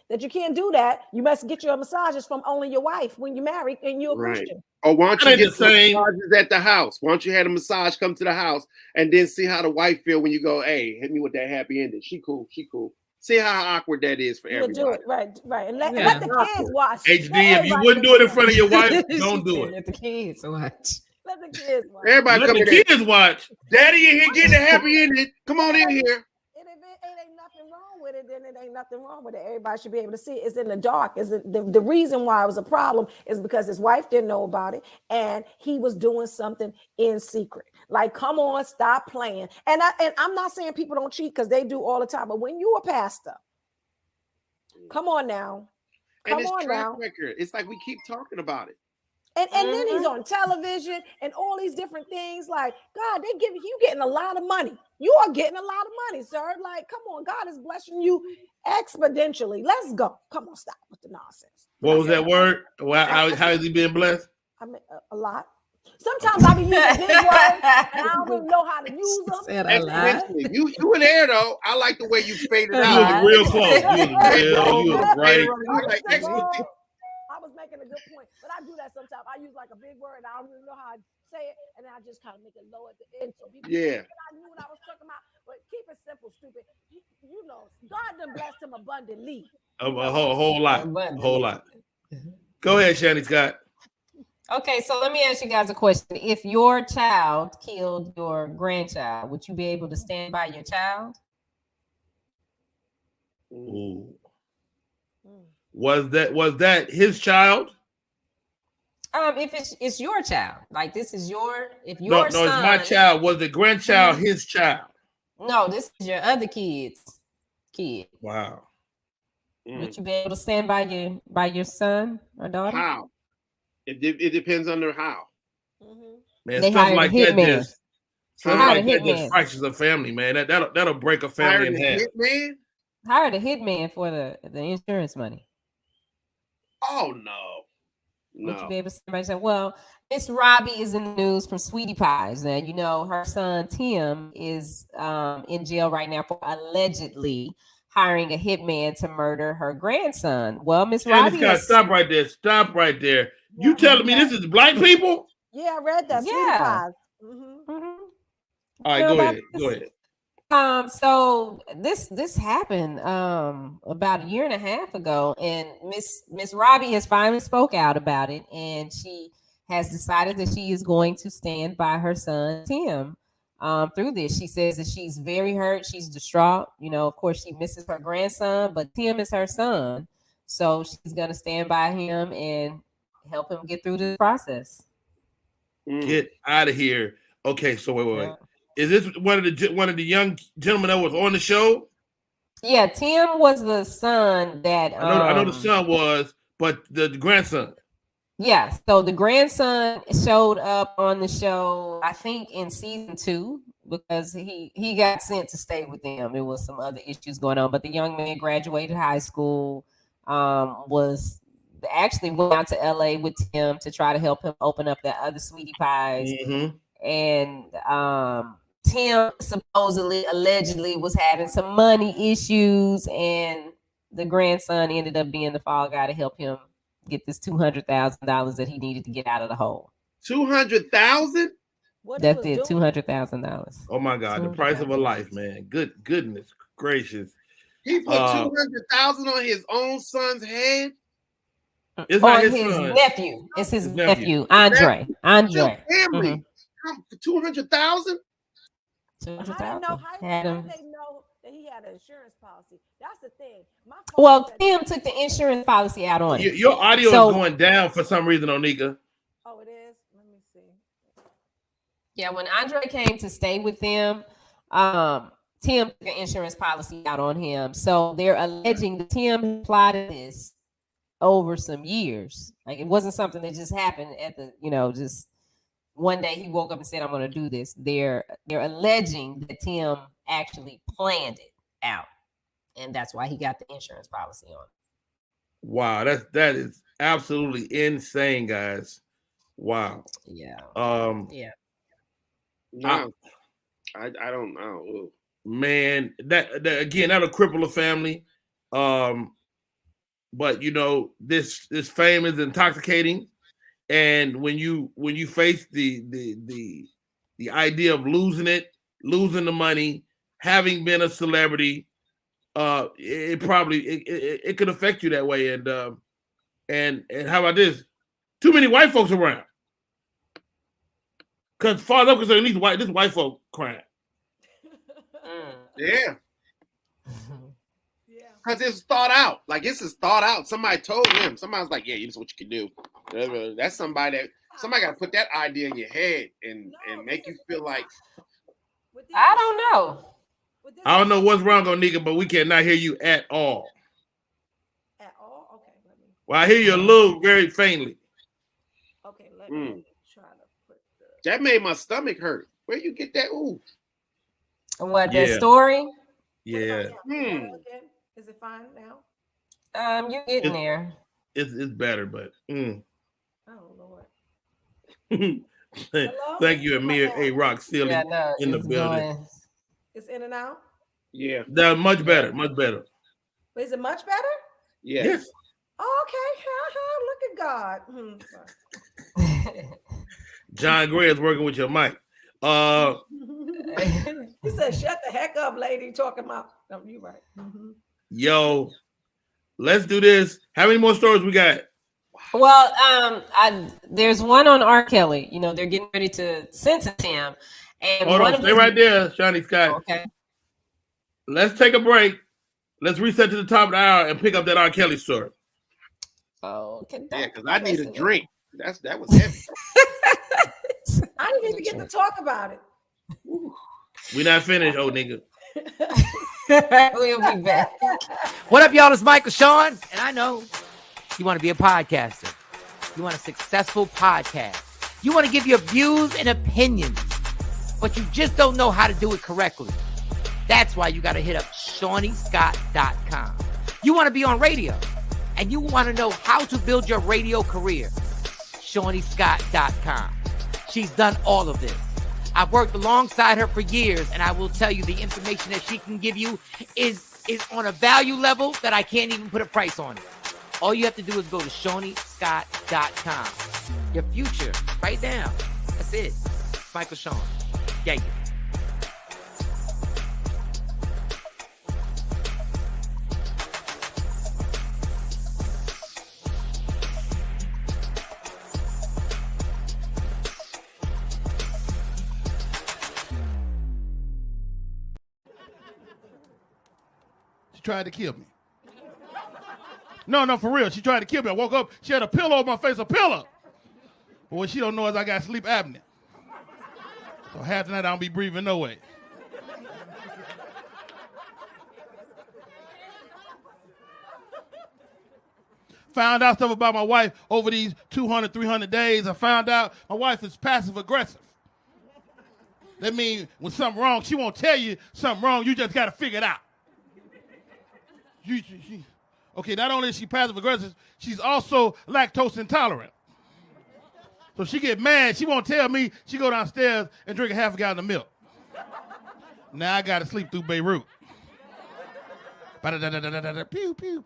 that you can't do that. You must get your massages from only your wife when you're married and you're a Christian. Or why don't you get some massages at the house? Why don't you have a massage come to the house and then see how the wife feel when you go, hey, hit me with that happy ending. She cool. See how awkward that is for everybody. Do it. Right. And let the kids watch. HD, if you wouldn't do it in front of your wife, don't do it. Let the kids watch. Let the kids watch. Everybody let the kids watch. Daddy in here getting the happy ending. Come on in here. It ain't nothing wrong with it, then it ain't nothing wrong with it. Everybody should be able to see it. It's in the dark. Is it the reason why it was a problem is because his wife didn't know about it and he was doing something in secret. Like, come on, stop playing. And I'm not saying people don't cheat because they do all the time, but when you a pastor, come on now. Come and it's on track now. record. It's like we keep talking about it. And then he's on television and all these different things. Like, God, they give you getting a lot of money. You are getting a lot of money, sir. Like, come on, God is blessing you exponentially. Let's go. Come on, stop with the nonsense. What was that word? How is he being blessed? I mean, a lot. Sometimes I be using big words and I don't even know how to use them. Exponentially. You were there though. I like the way you faded You out. was real close. You was right. Like exponentially. I was making a good point, but I do that sometimes. I use like a big word and I don't really know how to say it, and then I just kind of make it low at the end so people think that I knew what I was talking about. But keep it simple, stupid. You know, God done blessed him abundantly. A whole lot. Go ahead, Shanny Scott. Okay, so let me ask you guys a question. If your child killed your grandchild, would you be able to stand by your child? Ooh. Was that his child? If it's your child, like this is your son, it's my child. Was the grandchild his child? No, this is your other kid. Wow. Would you be able to stand by your son or daughter? How? It depends on their how. Man, they stuff like that hitman. just fractures a family, man. That'll break a family in half. Hired a hitman for the insurance money. Oh no. Would you be able to stand by yourself? Well, Miss Robbie is in the news from Sweetie Pies. Now, you know, her son Tim is in jail right now for allegedly hiring a hitman to murder her grandson. Well, Miss Robbie stop right there. Stop right there. You telling me this is black people? Yeah, I read that. Yeah. All right, go ahead. So this happened about a year and a half ago, and Miss Robbie has finally spoke out about it, and she has decided that she is going to stand by her son Tim through this. She says that she's very hurt, she's distraught. You know, of course, she misses her grandson, but Tim is her son, so she's gonna stand by him and help him get through the process. Get out of here. Okay, so wait. Is this one of the young gentlemen that was on the show? Yeah, Tim was the son that I know the son was, but the grandson. Yeah, so the grandson showed up on the show, I think in season 2, because he got sent to stay with them. There was some other issues going on, but the young man graduated high school, was actually went out to LA with Tim to try to help him open up that other Sweetie Pies. And Tim allegedly was having some money issues, and the grandson ended up being the fall guy to help him get this $200,000 that he needed to get out of the hole. $200,000? That's it, $200,000. Oh my God, the price of a life, man. Goodness gracious. He put $200,000 on his own son's head. It's not his son. Nephew. It's his nephew, Andre. Family. $200,000? I didn't know how they know that he had an insurance policy. That's the thing. Well, Tim took the insurance policy out on it. Your audio is going down for some reason, Onika. Oh, it is? Let me see. Yeah, when Andre came to stay with them, Tim took an insurance policy out on him. So they're alleging that Tim plotted this over some years. Like, it wasn't something that just happened at the, just one day he woke up and said, I'm going to do this. They're alleging that Tim actually planned it out, and that's why he got the insurance policy on. Wow, that is absolutely insane, guys. Wow. Yeah. Yeah. No, I don't know. Man, that again, that'll cripple a family. But this fame is intoxicating. And when you face the idea of losing the money, having been a celebrity, it could affect you that way. And how about this? Too many white folks around. Because far as I'm concerned, this white folk crime. Yeah. Because it's thought out. Like, this is thought out. Somebody told him. Somebody was like, yeah, this is what you can do. That's somebody got to put that idea in your head and make you feel like. I don't know. I don't know what's wrong, Onika, but we cannot hear you at all. At all? Okay. Well, I hear you a little very faintly. Okay, let me try to put That made my stomach hurt. Where you get that? Ooh. What, that story? Yeah. Is it fine now? You're getting there. It's better, but oh Lord. Thank you, Amir A. Rock, still in the building. It's in and out? Yeah. That's much better, much better. Is it much better? Yes. Oh, okay. Look at God. John Gray is working with your mic. He said, shut the heck up, lady, talking about. No, you're right. Yo, let's do this. How many more stories we got? Well, there's one on R. Kelly. You know, they're getting ready to sentence him. And hold on, stay right there, Shiny Scott. Okay. Let's take a break. Let's reset to the top of the hour and pick up that R. Kelly story. Oh, okay. Yeah, because I need a drink. That was heavy. I didn't even get to talk about it. We're not finished, old nigga. We'll be back. What up, y'all? It's Michael Sean, and I know you want to be a podcaster. You want a successful podcast. You want to give your views and opinions, but you just don't know how to do it correctly. That's why you got to hit up ShawneeScott.com. You want to be on radio, and you want to know how to build your radio career. ShawneeScott.com. She's done all of this. I've worked alongside her for years, and I will tell you the information that she can give you is on a value level that I can't even put a price on it. All you have to do is go to ShawneeScott.com. Your future, right now. That's it. Michael Sean. Yeah. She tried to kill me. No, for real. She tried to kill me. I woke up. She had a pillow on my face, a pillow. But what she don't know is I got sleep apnea. So half the night I don't be breathing no way. Found out stuff about my wife over these 200, 300 days. I found out my wife is passive aggressive. That means when something wrong, she won't tell you something wrong. You just got to figure it out. Okay, not only is she passive aggressive, she's also lactose intolerant. So she get mad, she won't tell me, she go downstairs and drink a half a gallon of milk. Now I gotta sleep through Beirut. Pew, pew.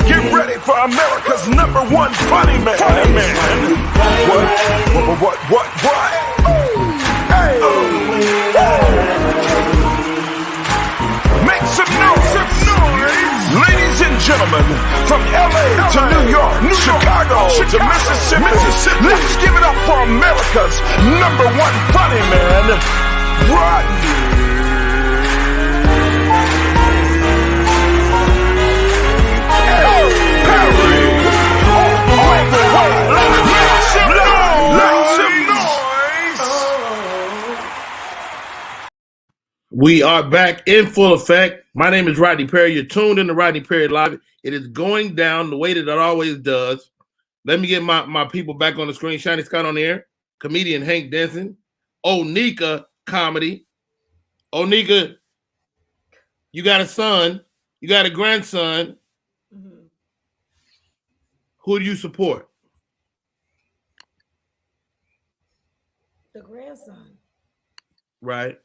Get ready for America's #1 funny man. What? Hey. Make some noise. Ladies and gentlemen, from LA to New York, Chicago to Mississippi, let's give it up for America's #1 funny man, Rodney. We are back in full effect. My name is Rodney Perry. You're tuned in to Rodney Perry Live. It is going down the way that it always does. Let me get my people back on the screen. Shiny Scott on the air. Comedian Hank Denson. Onika Comedy. Onika, you got a son. You got a grandson. Mm-hmm. Who do you support? The grandson. Right.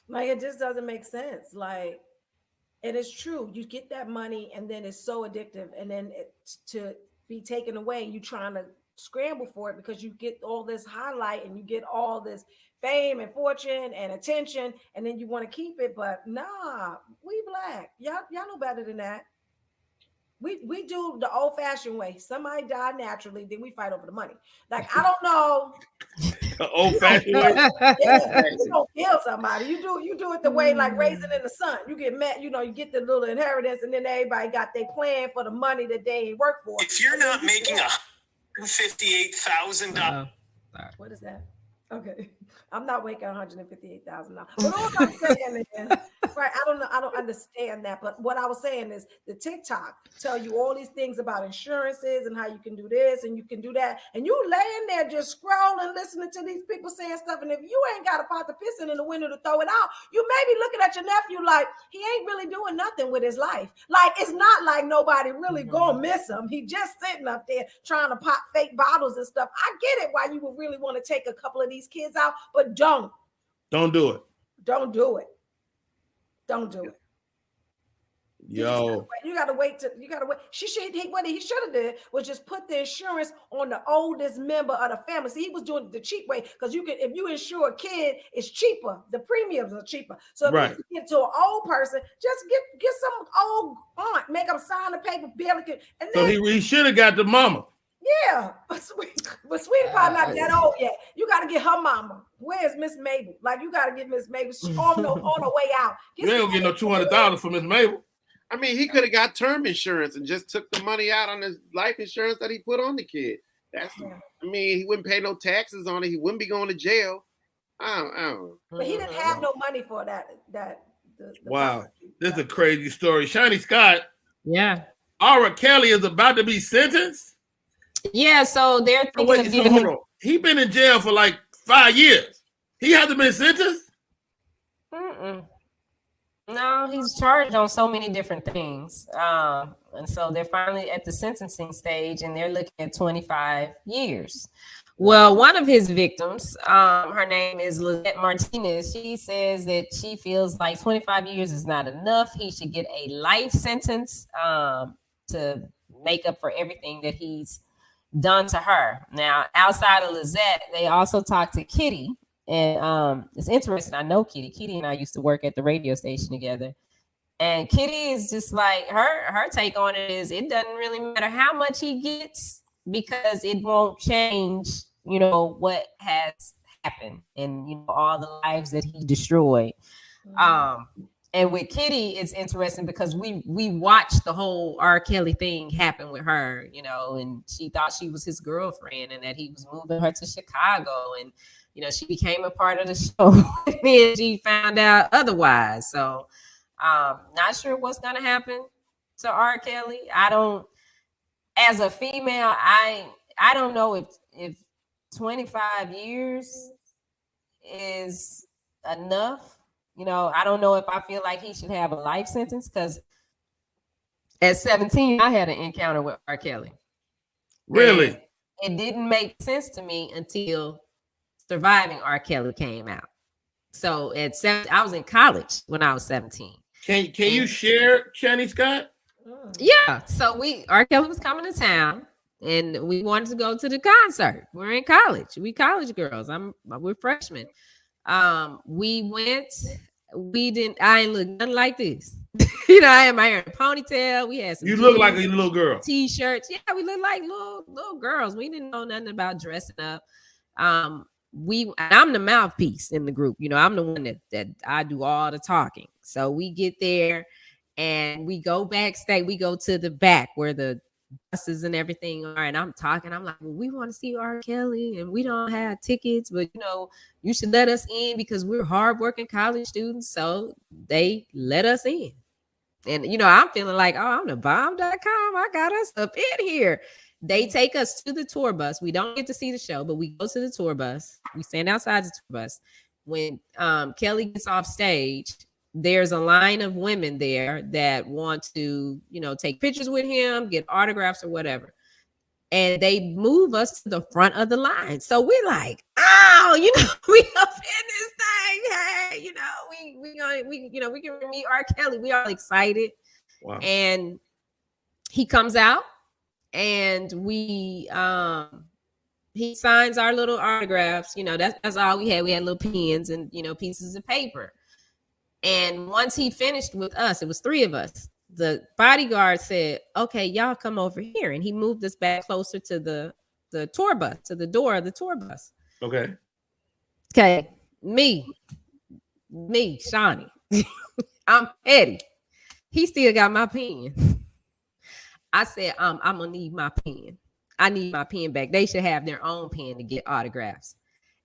Like, it just doesn't make sense. Like, and it's true. You get that money and then it's so addictive. And then to be taken away, you trying to scramble for it because you get all this highlight and you get all this fame and fortune and attention, and then you want to keep it. But nah, we Black. Y'all know better than that. We do the old fashioned way. Somebody die naturally, then we fight over the money. Like I don't know. Old fashioned way. Yeah, you don't kill somebody. You do it the way like Raising in the Sun. You get mad, you get the little inheritance, and then everybody got their plan for the money that they ain't work for. If you're not making $158,000, what is that? Okay, I'm not making $158,000. But all I'm saying is, right? I don't understand that. But what I was saying is, the TikTok tell you all these things about insurances and how you can do this and you can do that, and you laying there just scrolling, listening to these people saying stuff. And if you ain't got a pot to piss in the window to throw it out, you may be looking at your nephew like he ain't really doing nothing with his life. Like it's not like nobody really gonna miss him. He just sitting up there trying to pop fake bottles and stuff. I get it why you would really want to take a couple of these kids out, but don't do it. Don't do it. Don't do it. Yo, you gotta wait. What he should have did was just put the insurance on the oldest member of the family. See, he was doing it the cheap way because if you insure a kid, it's cheaper. The premiums are cheaper. So if you get to an old person, just get some old aunt, make them sign the paper, and then so he should have got the mama. Yeah, but Sweetie Pie not that old yet. You got to get her mama. Where's Miss Mabel? Like you got to get Miss Mabel on her way out. You ain't gonna get no $200,000 from Miss Mabel. I mean, he could have got term insurance and just took the money out on his life insurance that he put on the kid. I mean, he wouldn't pay no taxes on it. He wouldn't be going to jail. I don't know. But he didn't have no money for that. Wow, this is a crazy story. Shiny Scott. Yeah. R. Kelly is about to be sentenced. Yeah, so they're thinking of giving him. He been in jail for like 5 years. He hasn't been sentenced. No, he's charged on so many different things. And so they're finally at the sentencing stage and they're looking at 25 years. Well, one of his victims, her name is Lizette Martinez. She says that she feels like 25 years is not enough. He should get a life sentence to make up for everything that he's done to her. Now, outside of Lizette, they also talked to Kitty. And it's interesting. I know Kitty. Kitty and I used to work at the radio station together. And Kitty is just like, her take on it is it doesn't really matter how much he gets because it won't change, what has happened and, all the lives that he destroyed. And with Kitty, it's interesting because we watched the whole R. Kelly thing happen with her, and she thought she was his girlfriend and that he was moving her to Chicago. And, she became a part of the show and she found out otherwise. So not sure what's going to happen to R. Kelly. As a female, I don't know if 25 years is enough. I don't know if I feel like he should have a life sentence because at 17, I had an encounter with R. Kelly. Really? And it didn't make sense to me until Surviving R. Kelly came out. So at 7, I was in college when I was 17. Can you share, Shani Scott? Yeah. So R. Kelly was coming to town and we wanted to go to the concert. We're in college. We college girls. We're freshmen. We went. I ain't look nothing like this. I had my hair in a ponytail. We had some. You look like a little girl. T-shirts. Yeah, we look like little girls. We didn't know nothing about dressing up. I'm the mouthpiece in the group. I'm the one that I do all the talking. So we get there and we go backstage. We go to the back where the buses and everything are, and I'm talking. I'm like, well, we want to see R. Kelly and we don't have tickets, but you should let us in because we're hardworking college students. So they let us in. And I'm feeling like, oh, I'm the bomb.com. I got us up in here. They take us to the tour bus. We don't get to see the show, but we go to the tour bus. We stand outside the tour bus. When Kelly gets off stage, there's a line of women there that want to, take pictures with him, get autographs or whatever. And they move us to the front of the line. So we're like, oh, we up in this thing. Hey, we can meet R. Kelly. We all excited. Wow. And he comes out and he signs our little autographs. That's all we had. We had little pens and pieces of paper. And once he finished with us, it was 3 of us. The bodyguard said, "Okay, y'all come over here," and he moved us back closer to the tour bus, to the door of the tour bus. Okay. Okay, me, Shawnee. I'm petty. He still got my pen. I said, I'm gonna need my pen. I need my pen back. They should have their own pen to get autographs.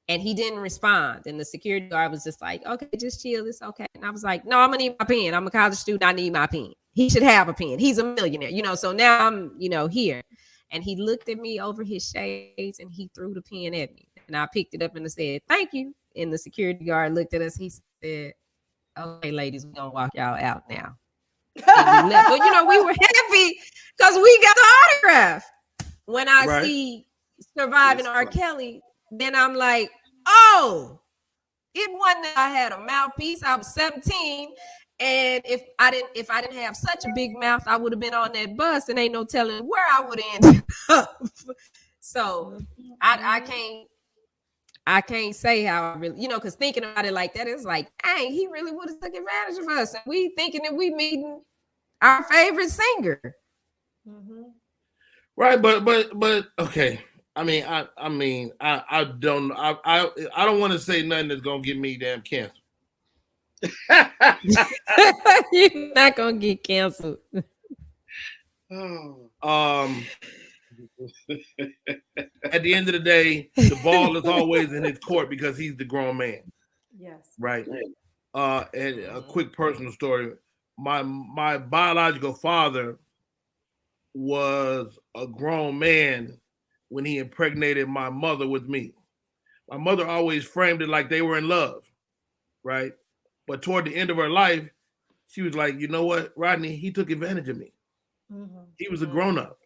And he didn't respond. And the security guard was just like, "Okay, just chill. It's okay." And I was like, "No, I'm gonna need my pen. I'm a college student. I need my pen. He should have a pen. He's a millionaire, So now I'm, here." And he looked at me over his shades and he threw the pen at me. And I picked it up and I said, "Thank you." And the security guard looked at us. He said, "Okay, ladies, we're gonna walk y'all out now." And we left. But we were happy because we got the autograph. When I see Surviving R. Kelly, then I'm like, oh, it wasn't that I had a mouthpiece. I was 17. And if I didn't have such a big mouth, I would have been on that bus and ain't no telling where I would have ended up. So I can't say how I really, because thinking about it like that, it's like, dang, he really would have took advantage of us. And we thinking that we meeting our favorite singer. Mm-hmm. Right, but okay. I don't want to say nothing that's gonna get me damn canceled. You're not gonna get canceled. At the end of the day, the ball is always in his court because he's the grown man. Yes. Right. And a quick personal story. My biological father was a grown man when he impregnated my mother with me. My mother always framed it like they were in love, right? But toward the end of her life, she was like, "You know what, Rodney? He took advantage of me. Mm-hmm. He was a grown up,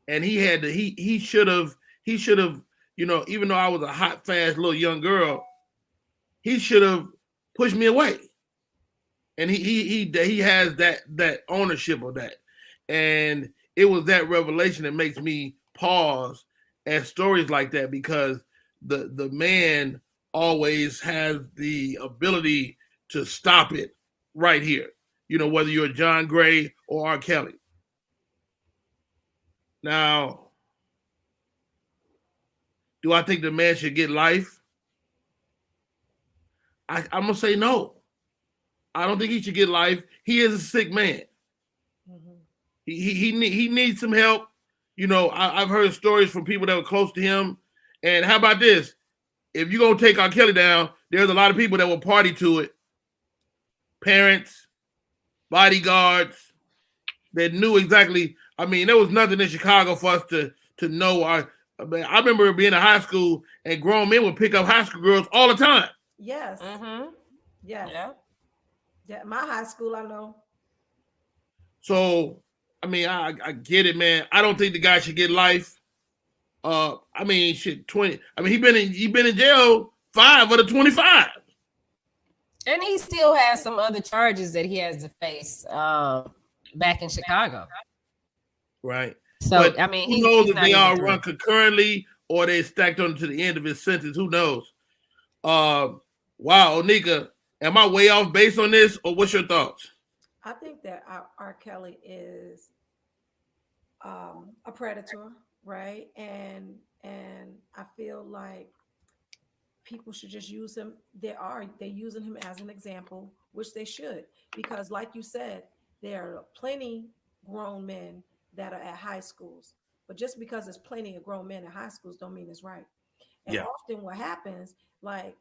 and he had to. He should have. Even though I was a hot, fast little young girl, he should have pushed me away. And he has that ownership of that, and it was that revelation that makes me pause at stories like that, because the man always has the ability to stop it right here. Whether you're John Gray or R. Kelly. Now, do I think the man should get life? I'm gonna say no. I don't think he should get life. He is a sick man. Mm-hmm. He needs some help. I've heard stories from people that were close to him. And how about this? If you're going to take R. Kelly down, there's a lot of people that will party to it. Parents, bodyguards that knew exactly. There was nothing in Chicago for us to know. I remember being in high school and grown men would pick up high school girls all the time. Yes. Mm-hmm. Yes. Yeah. My high school, I know. So, I get it, man. I don't think the guy should get life. 20. He been in jail 5 of the 25. And he still has some other charges that he has to face back in Chicago. Right. So, but who knows if they all run concurrently or they stacked on to the end of his sentence? Who knows? Wow, Onika, am I way off base on this, or what's your thoughts? I think that R. Kelly is a predator, right? And I feel like people should just use him. They're using him as an example, which they should, because like you said, there are plenty grown men that are at high schools. But just because there's plenty of grown men at high schools don't mean it's right. And often what happens, like,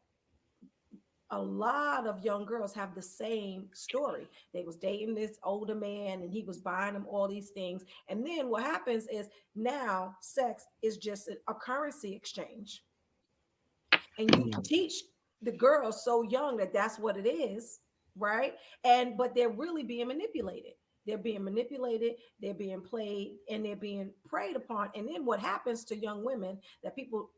a lot of young girls have the same story. They was dating this older man and he was buying them all these things. And then what happens is now sex is just a currency exchange. And you teach the girls so young that that's what it is, right? But they're really being manipulated. They're being manipulated, they're being played, and they're being preyed upon. And then what happens to young women that people,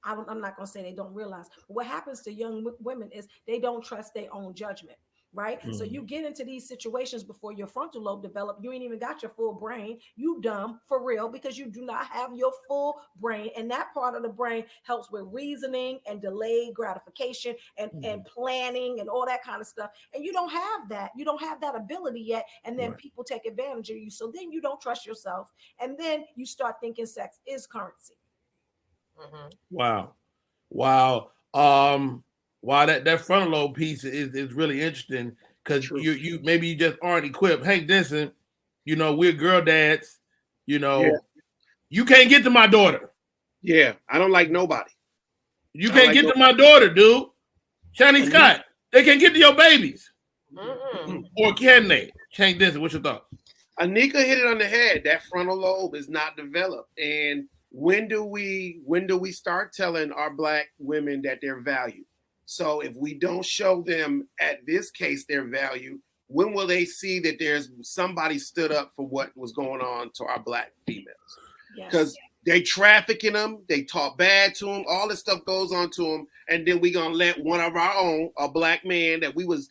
I'm not going to say they don't realize, but what happens to young women is they don't trust their own judgment. right? So you get into these situations before your frontal lobe develop. You ain't even got your full brain. You dumb for real because you do not have your full brain. And that part of the brain helps with reasoning and delayed gratification and planning and all that kind of stuff. And you don't have that. You don't have that ability yet. And then people take advantage of you. So then you don't trust yourself. And then you start thinking sex is currency. Wow. Wow, that frontal lobe piece is really interesting because you maybe you just aren't equipped. Hank Denson, we're girl dads. You can't get to my daughter. Yeah, I don't like nobody. You can't get to my daughter, dude. Shani Scott, they can't get to your babies. Or can they? Hank Denson, what's your thoughts? Anika hit it on the head. That frontal lobe is not developed. And when do we start telling our Black women that they're valued? So if we don't show them at this case their value, when will they see that there's somebody stood up for what was going on to our Black females? Because they trafficking them, they talk bad to them, all this stuff goes on to them, and then we gonna let one of our own, a Black man that we was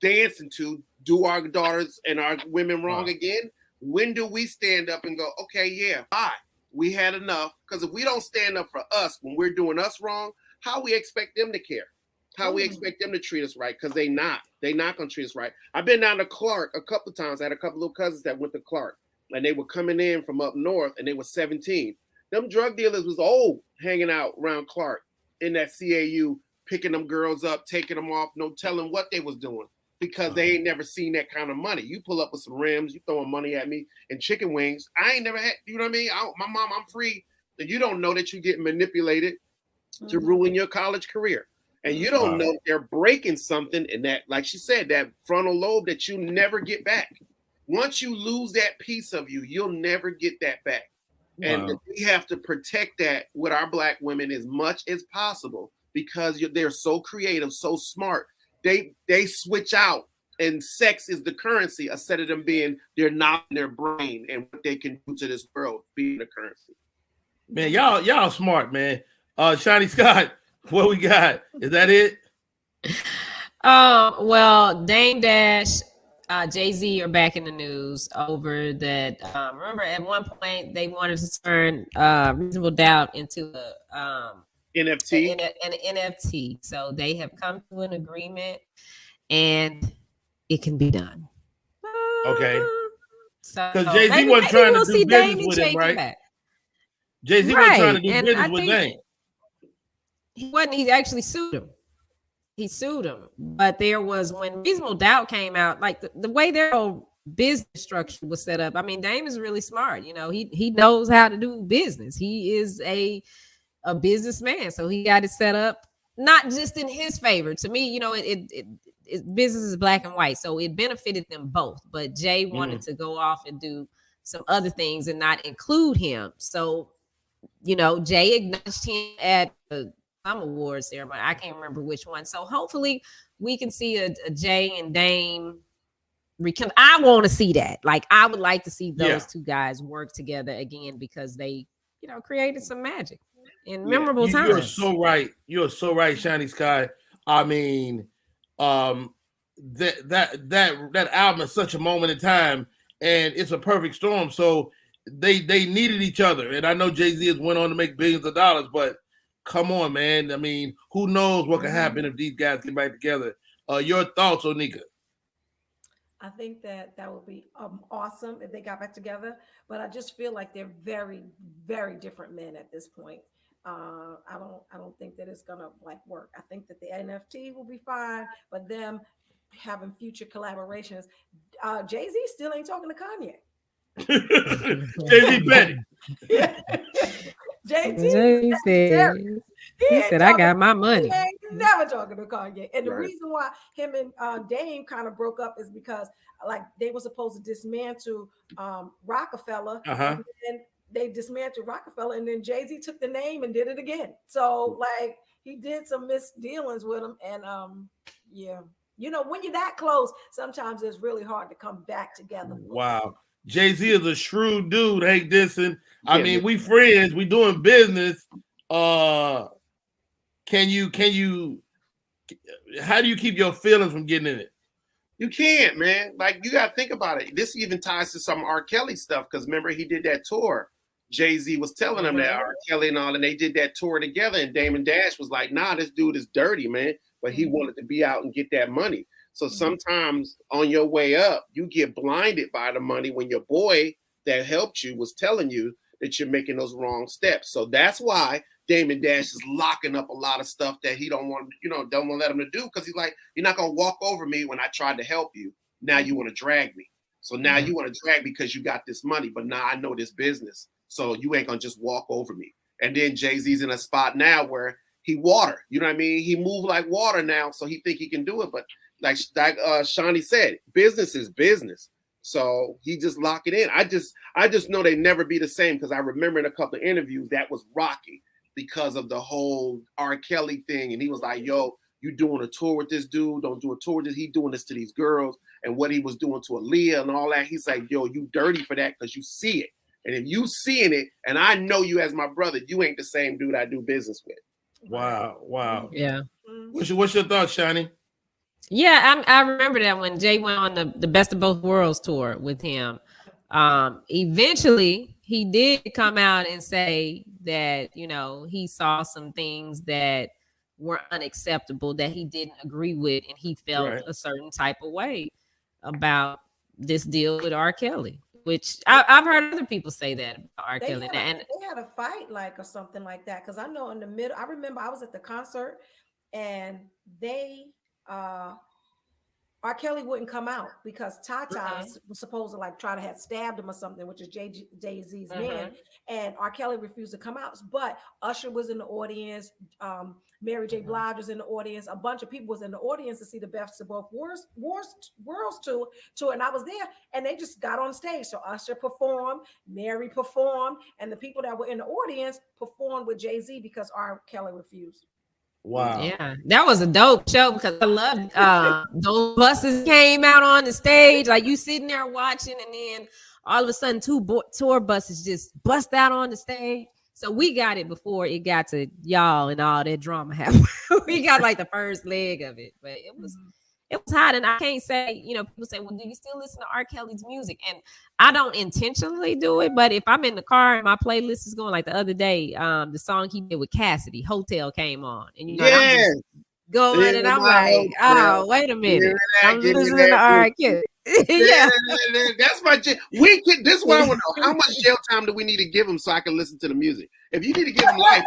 dancing to, do our daughters and our women wrong again? When do we stand up and go, okay, yeah, bye, we had enough? Because if we don't stand up for us when we're doing us wrong, how we expect them to care? How we expect them to treat us right? Because they not gonna treat us right. I've been down to Clark a couple of times. I had a couple of cousins that went to Clark, and they were coming in from up north, and they were 17. Them drug dealers was old, hanging out around Clark in that CAU, picking them girls up, taking them off, no telling what they was doing, because they ain't never seen that kind of money. You pull up with some rims, you throwing money at me and chicken wings. I ain't never had, you know what I mean? My mom, I'm free. And you don't know that you're getting manipulated to ruin your college career. And you don't know they're breaking something in that, like she said, that frontal lobe that you never get back. Once you lose that piece of you, you'll never get that back. And we have to protect that with our Black women as much as possible because they're so creative, so smart. They switch out, and sex is the currency instead of them being their knowledge, their brain, and what they can do to this world being the currency. Man, y'all smart, man. Shani Scott, what we got? Is that it? Well, Dame Dash, Jay-Z are back in the news over that. Remember, at one point they wanted to turn Reasonable Doubt into a NFT. An NFT. So they have come to an agreement, and it can be done. Okay. So because Jay-Z wasn't trying to do business with him, right? Back. Jay-Z wasn't trying to do business with Dame. He wasn't. He actually sued him. He sued him. But there was, when Reasonable Doubt came out, like the way their whole business structure was set up. I mean, Dame is really smart. He knows how to do business. He is a businessman. So he got it set up, not just in his favor. To me, business is black and white. So it benefited them both. But Jay wanted to go off and do some other things and not include him. So, Jay acknowledged him at some awards ceremony. I can't remember which one. So hopefully we can see a Jay and Dame recount. I want to see that. Like, I would like to see those two guys work together again because they, created some magic in memorable times. You're so right. You're so right, Shiny Sky. I mean, that album is such a moment in time, and it's a perfect storm. So they needed each other, and I know Jay-Z has went on to make billions of dollars, but come on, man. I mean, who knows what can happen if these guys get back together? Your thoughts, Onika? I think that would be awesome if they got back together, but I just feel like they're very, very different men at this point. I don't think that it's gonna work. I think that the NFT will be fine, but them having future collaborations, Jay-Z still ain't talking to Kanye. Jay-Z Betty. Jay-Z said, he said, I got my money. He ain't never talking to Kanye. And the reason why him and Dame kind of broke up is because they were supposed to dismantle Rockefeller. And then they dismantled Rockefeller, and then Jay-Z took the name and did it again. So he did some misdealings with him. And when you're that close, sometimes it's really hard to come back together. Wow. Jay-Z is a shrewd dude, Hank Denson. I mean, we friends, we doing business. How do you keep your feelings from getting in it? You can't, man. Like, you got to think about it. This even ties to some R. Kelly stuff because remember he did that tour. Jay-Z was telling him that R. Kelly and all, and they did that tour together. And Damon Dash was like, nah, this dude is dirty, man. But he wanted to be out and get that money. So sometimes on your way up, you get blinded by the money when your boy that helped you was telling you that you're making those wrong steps. So that's why Damon Dash is locking up a lot of stuff that he don't want to let him to do because he's like, you're not going to walk over me when I tried to help you. Now you want to drag me. So now you want to drag me because you got this money, but now I know this business. So you ain't going to just walk over me. And then Jay-Z's in a spot now where he water, you know what I mean? He move like water now, so he think he can do it. But like Shawnee said, business is business. So he just lock it in. I just know they never be the same because I remember in a couple of interviews that was rocky because of the whole R. Kelly thing. And he was like, yo, you doing a tour with this dude? Don't do a tour with this. He doing this to these girls. And what he was doing to Aaliyah and all that. He's like, yo, you dirty for that because you see it. And if you seeing it, and I know you as my brother, you ain't the same dude I do business with. Wow. Yeah. What's your thoughts, Shani? Yeah, I remember that when Jay went on the Best of Both Worlds tour with him. Eventually, he did come out and say that, he saw some things that were unacceptable that he didn't agree with, and he felt a certain type of way about this deal with R. Kelly, which I've heard other people say that about R. Kelly. They had a fight or something like that because I know in the middle, I remember I was at the concert and they R. Kelly wouldn't come out because Tata was supposed to try to have stabbed him or something, which is Jay-Z's man, and R. Kelly refused to come out. But Usher was in the audience, Mary J. Blige was in the audience, a bunch of people was in the audience to see the Best of Both Worlds tour, and I was there, and they just got on stage. So Usher performed, Mary performed, and the people that were in the audience performed with Jay-Z because R. Kelly refused. Wow. Yeah, that was a dope show because I loved those buses came out on the stage. Like you sitting there watching, and then all of a sudden two tour buses just bust out on the stage. So we got it before it got to y'all and all that drama happened. We got the first leg of it, but it was hot. And I can't say, people say, well, do you still listen to R. Kelly's music? And I don't intentionally do it, but if I'm in the car and my playlist is going, like the other day, the song he did with Cassidy, Hotel, came on. And I'm just going and I'm like, oh, wait a minute. I'm listening to R. Kelly. Yeah. That's my this is what I want to know. How much jail time do we need to give him so I can listen to the music? If you need to give him life,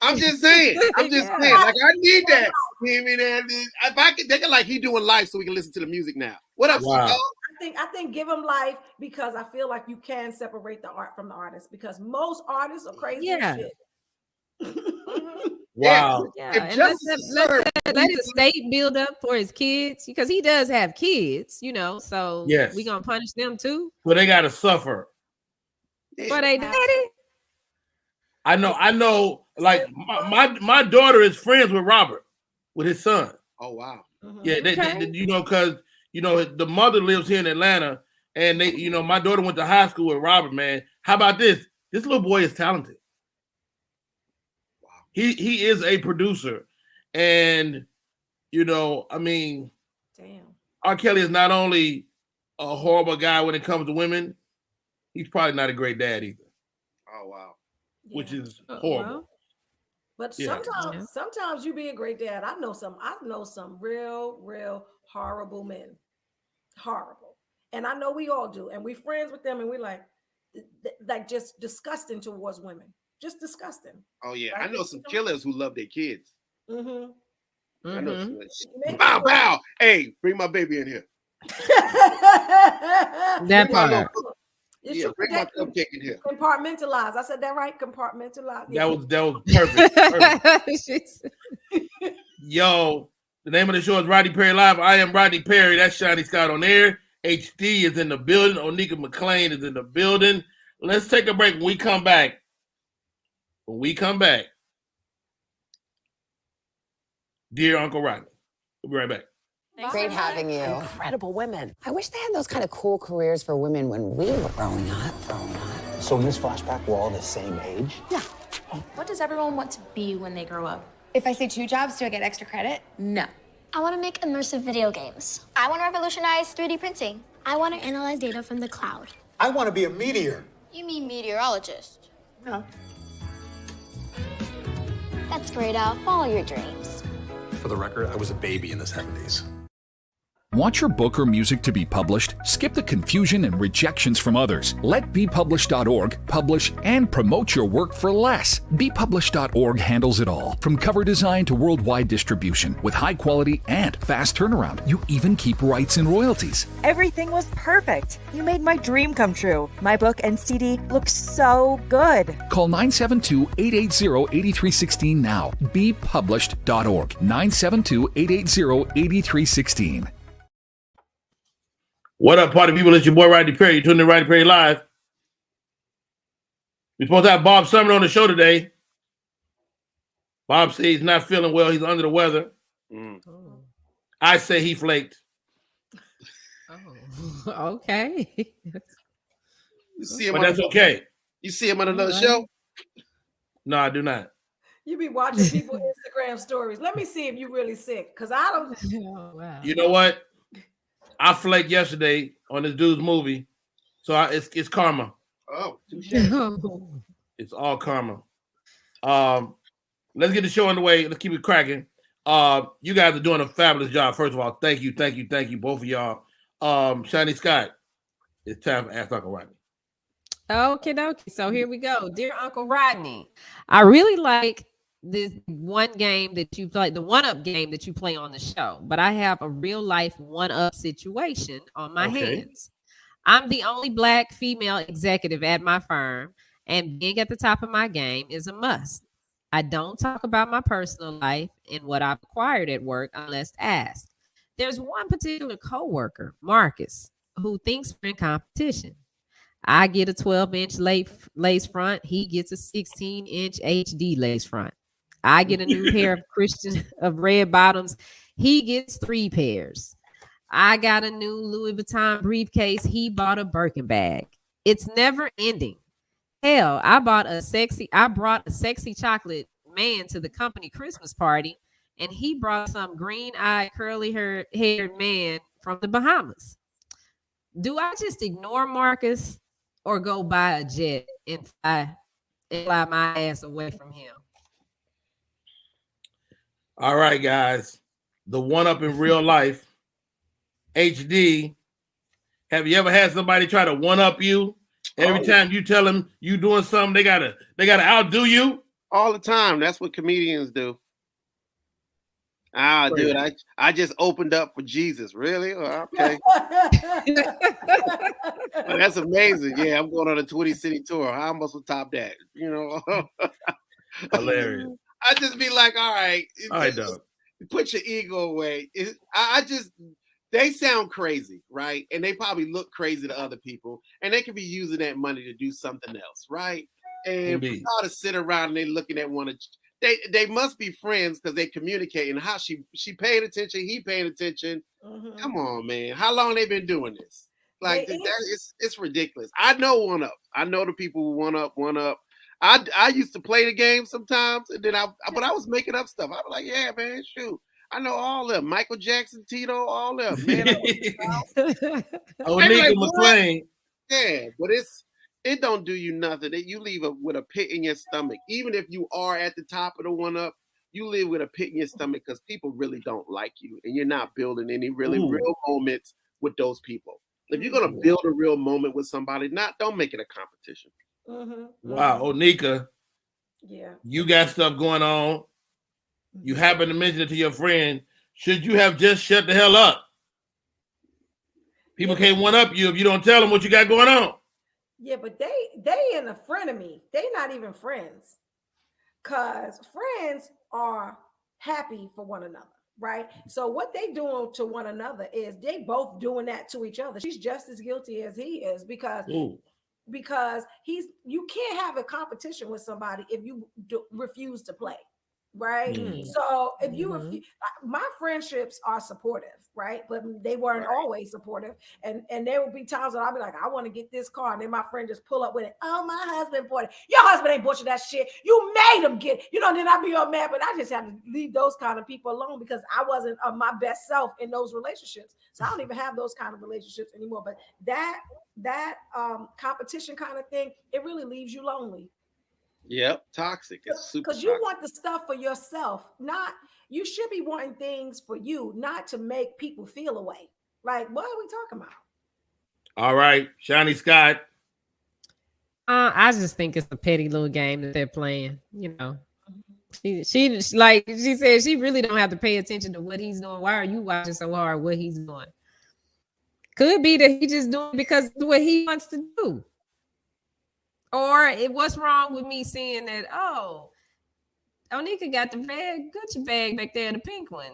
I'm just saying. Like, I need that. If I could, they can he doing live so we can listen to the music now. What up, wow. I think give him life because I feel like you can separate the art from the artist because most artists are crazy as shit. Wow. Yeah. And let his estate build up for his kids because he does have kids, so we gonna punish them too. Well, they gotta suffer. For they daddy. I know. Like my daughter is friends with Robert, with his son. Oh wow. Yeah, they because the mother lives here in Atlanta, and they, my daughter went to high school with Robert. Man, how about this? This little boy is talented. Wow. He is a producer, and damn. R. Kelly is not only a horrible guy when it comes to women, he's probably not a great dad either. Oh wow. Which is horrible. Well, but sometimes you be a great dad. I know some real horrible men. Horrible. And I know we all do. And we friends with them and we like just disgusting towards women. Just disgusting. Oh yeah. Right? I know some killers who love their kids. Mm-hmm. I know some bow bow. Hey, bring my baby in here. That part. Bring my cupcake in here. Compartmentalize. I said that right? Compartmentalize. Yeah. That was perfect. Yo, the name of the show is Rodney Perry Live. I am Rodney Perry. That's Shiny Scott on air. HD is in the building. Onika McClain is in the building. Let's take a break. When we come back, dear Uncle Rodney, we'll be right back. Great having you. Incredible women. I wish they had those kind of cool careers for women when we were growing up. So in this flashback, we're all the same age? Yeah. What does everyone want to be when they grow up? If I say 2 jobs, do I get extra credit? No. I want to make immersive video games. I want to revolutionize 3D printing. I want to analyze data from the cloud. I want to be a meteor. You mean meteorologist? No. That's great, Al. Follow your dreams. For the record, I was a baby in the 70s. Want your book or music to be published? Skip the confusion and rejections from others. Let BePublished.org publish and promote your work for less. BePublished.org handles it all, from cover design to worldwide distribution, with high quality and fast turnaround. You even keep rights and royalties. Everything was perfect. You made my dream come true. My book and CD look so good. Call 972-880-8316 now. BePublished.org. 972-880-8316. What up, party people? It's your boy Rodney Perry. You're tuning in to Rodney Perry Live. We're supposed to have Bob Sumner on the show today. Bob says he's not feeling well. He's under the weather. I say he flaked. Okay. You see him But that's okay. You see him on another show? No, I do not. You be watching people Instagram stories. Let me see if you really sick, because I don't. Oh, wow. You know what? I flaked yesterday on this dude's movie, so it's karma. Oh, It's all karma. Let's get the show underway. Let's keep it cracking. You guys are doing a fabulous job. First of all, thank you, both of y'all. Shiny Scott, it's time for Ask Uncle Rodney. Okay, so here we go. Dear Uncle Rodney, I really like this one game that you play, the one-up game that you play on the show, but I have a real-life one-up situation on my hands. I'm the only Black female executive at my firm, and being at the top of my game is a must. I don't talk about my personal life and what I've acquired at work unless asked. There's one particular coworker, Marcus, who thinks we're in competition. I get a 12-inch lace front. He gets a 16-inch HD lace front. I get a new pair of red bottoms. He gets 3 pairs. I got a new Louis Vuitton briefcase. He bought a Birkin bag. It's never ending. Hell, I brought a sexy chocolate man to the company Christmas party, and he brought some green-eyed, curly-haired man from the Bahamas. Do I just ignore Marcus or go buy a jet and fly my ass away from him? All right, guys. The one-up in real life. HD. Have you ever had somebody try to one-up you? Every time you tell them you doing something, they gotta outdo you? All the time. That's what comedians do. Dude, I just opened up for Jesus. Really? Okay. Well, that's amazing. Yeah, I'm going on a 20-city tour. How am I supposed to top that? You know? Hilarious. I just be like, all right, dog. Put your ego away. They sound crazy, right? And they probably look crazy to other people, and they could be using that money to do something else, right? And for y'all to sit around and they looking at one of they must be friends because they communicate and how she paying attention, he paying attention. Mm-hmm. Come on, man. How long they been doing this? Like it's ridiculous. I know one up. I know the people who one up. I used to play the game sometimes, and then but I was making up stuff. I was like, yeah, man, shoot. I know all of them. Michael Jackson, Tito, all of them. Man, Onika McClain. Yeah, but it don't do you nothing. You leave with a pit in your stomach. Even if you are at the top of the one up, you live with a pit in your stomach because people really don't like you, and you're not building any real moments with those people. If you're gonna build a real moment with somebody, don't make it a competition. Wow, Onika. Yeah. You got stuff going on. You happen to mention it to your friend. Should you have just shut the hell up? People can't one up you if you don't tell them what you got going on. Yeah, but they in a frenemy. They not even friends. Cause friends are happy for one another, right? So what they doing to one another is they both doing that to each other. She's just as guilty as he is because you can't have a competition with somebody if you refuse to play, right? So if my friendships are supportive, right? But they weren't always supportive. And there would be times that I'll be like, I want to get this car. And then my friend just pull up with it. Oh, my husband bought it. Your husband ain't bought you that shit. You made him get it. Then I'd be all mad. But I just have to leave those kind of people alone because I wasn't my best self in those relationships. So I don't even have those kind of relationships anymore. But that competition kind of thing, it really leaves you lonely. Yep, toxic. It's super because you want the stuff for yourself, not you should be wanting things for you, not to make people feel away. Like, what are we talking about? All right, Shiny Scott. I just think it's a petty little game that they're playing. She like she said, she really don't have to pay attention to what he's doing. Why are you watching so hard what he's doing? Could be that he just doing because it's what he wants to do. Or what's wrong with me seeing that, Onika got the Gucci bag back there, the pink one.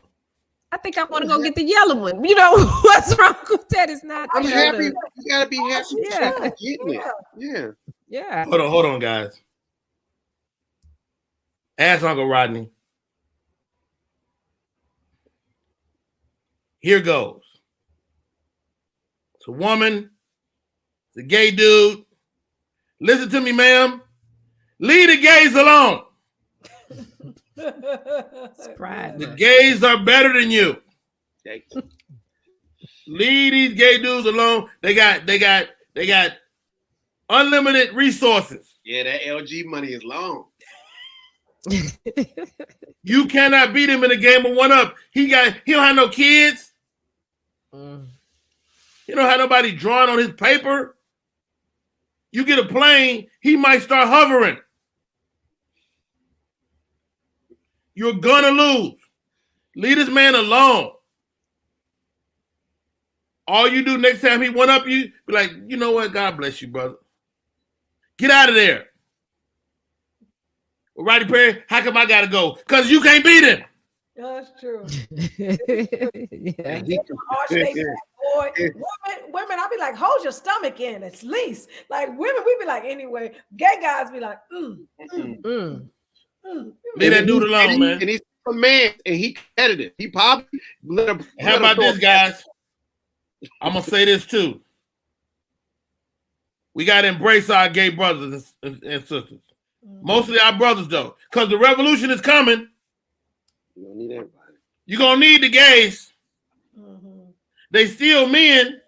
I think I want to go get the yellow one. What's wrong with that? It's not. I'm happy. You gotta be happy. Yeah. Hold on, guys. Ask Uncle Rodney. Here goes. It's a woman. It's a gay dude. Listen to me, ma'am. Leave the gays alone. The gays are better than you. Leave these gay dudes alone. They got unlimited resources. Yeah, that LG money is long. You cannot beat him in a game of one up. He don't have no kids. He don't have nobody drawing on his paper. You get a plane, he might start hovering. You're gonna lose. Leave this man alone. All you do next time he went up you, be like, you know what? God bless you, brother. Get out of there. Well, Rodney Perry, how come I gotta go? Because you can't beat him. That's true. Yeah. Boy, women, I'll be like, hold your stomach in, at least. Like women, we be like, anyway. Gay guys be like, Leave that dude alone, man. And he's a man, and he competitive. He probably How about this, guys? I'm gonna say this too. We gotta embrace our gay brothers and sisters. Mostly our brothers, though, because the revolution is coming. You don't need everybody. You're gonna need the gays. They still men.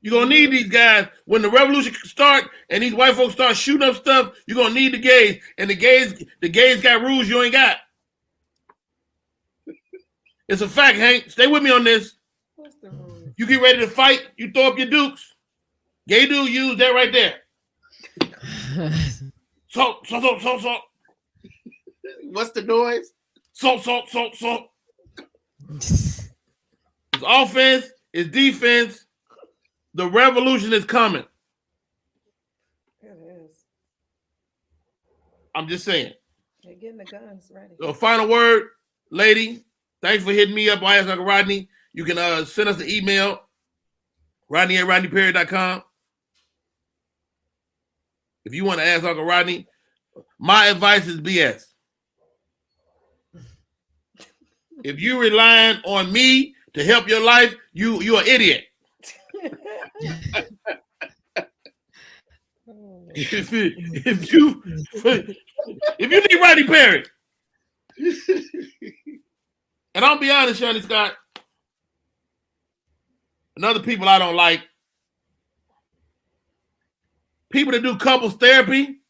You're gonna need these guys when the revolution start and these white folks start shooting up stuff. You're gonna need the gays, and the gays got rules you ain't got. It's a fact, Hank. Stay with me on this. what's the rule? You get ready to fight, you throw up your dukes. Gay dude use that right there. So. What's the noise? So. It's offense, it's defense. The revolution is coming. It is. I'm just saying. They're getting the guns ready. So final word, lady. Thanks for hitting me up. I ask Uncle Rodney. You can send us an email, Rodney@RodneyPerry.com. If you want to ask Uncle Rodney, my advice is BS. If you relying on me to help your life, you're an idiot. If you need Rodney Perry, and I'll be honest, Shani Scott, and other people I don't like, people that do couples therapy,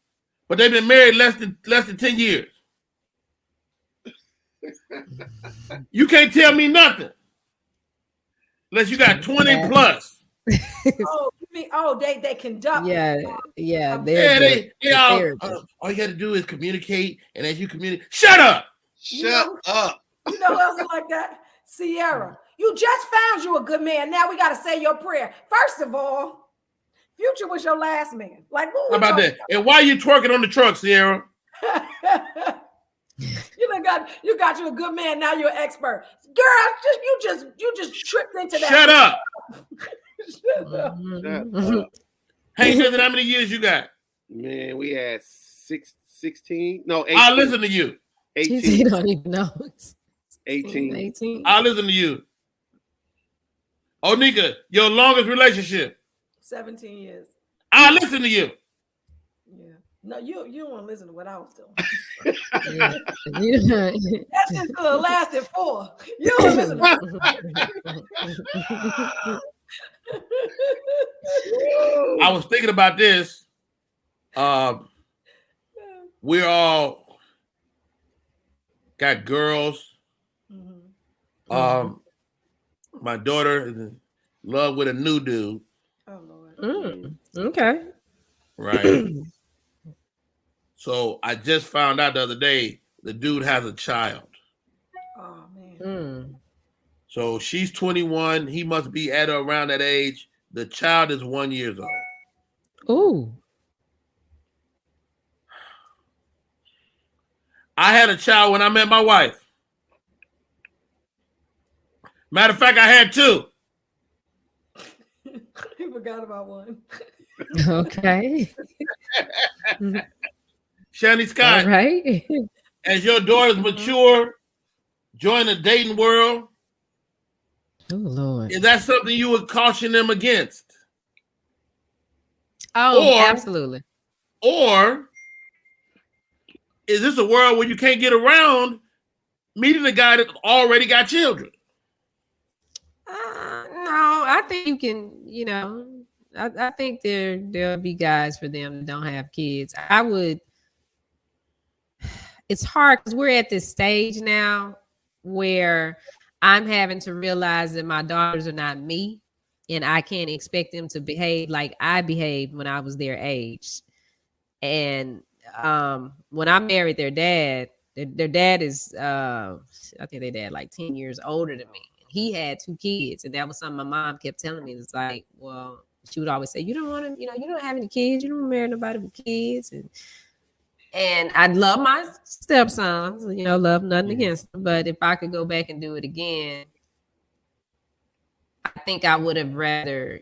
but they've been married less than 10 years. You can't tell me nothing unless you got 20 plus. They conduct. They all you got to do is communicate, and as you communicate, shut up. Shut up. You know who else is like that? Sierra. You just found you a good man. Now we got to say your prayer. First of all, Future was your last man. Like, how about that? And why you twerking on the truck, Sierra? You got you a good man. Now you're an expert, girl. You just tripped into that. Shut up. Shut up. Hey, Susan, how many years you got? Man, we had 16. No, 18. I listen to you. 18. 18. He don't even know. 18. 18. I listen to you. Onika, your longest relationship. 17 years. I listen to you. Yeah. No, you don't want to listen to what I was doing. Yeah. That shit could have lasted 4. You don't listen to I was thinking about this. We're all got girls. My daughter is in love with a new dude. Oh Lord. Okay. Right. So I just found out the other day the dude has a child. Oh man. So she's 21. He must be at or around that age. The child is 1 year old. Ooh. I had a child when I met my wife. Matter of fact, I had 2. He forgot about one. Okay. Shani Scott. All right. As your daughters mature, join the dating world. Oh Lord. Is that something you would caution them against? Oh, absolutely. Or is this a world where you can't get around meeting a guy that already got children? No, I think you can, I think there'll be guys for them that don't have kids. It's hard because we're at this stage now where I'm having to realize that my daughters are not me and I can't expect them to behave like I behaved when I was their age. And when I married their dad is I think their dad like 10 years older than me. He had 2 kids, and that was something my mom kept telling me. It's like, well, she would always say, you don't want to, you don't have any kids, you don't marry nobody with kids. And I love my stepsons, love nothing against them. But if I could go back and do it again, I think I would have rather,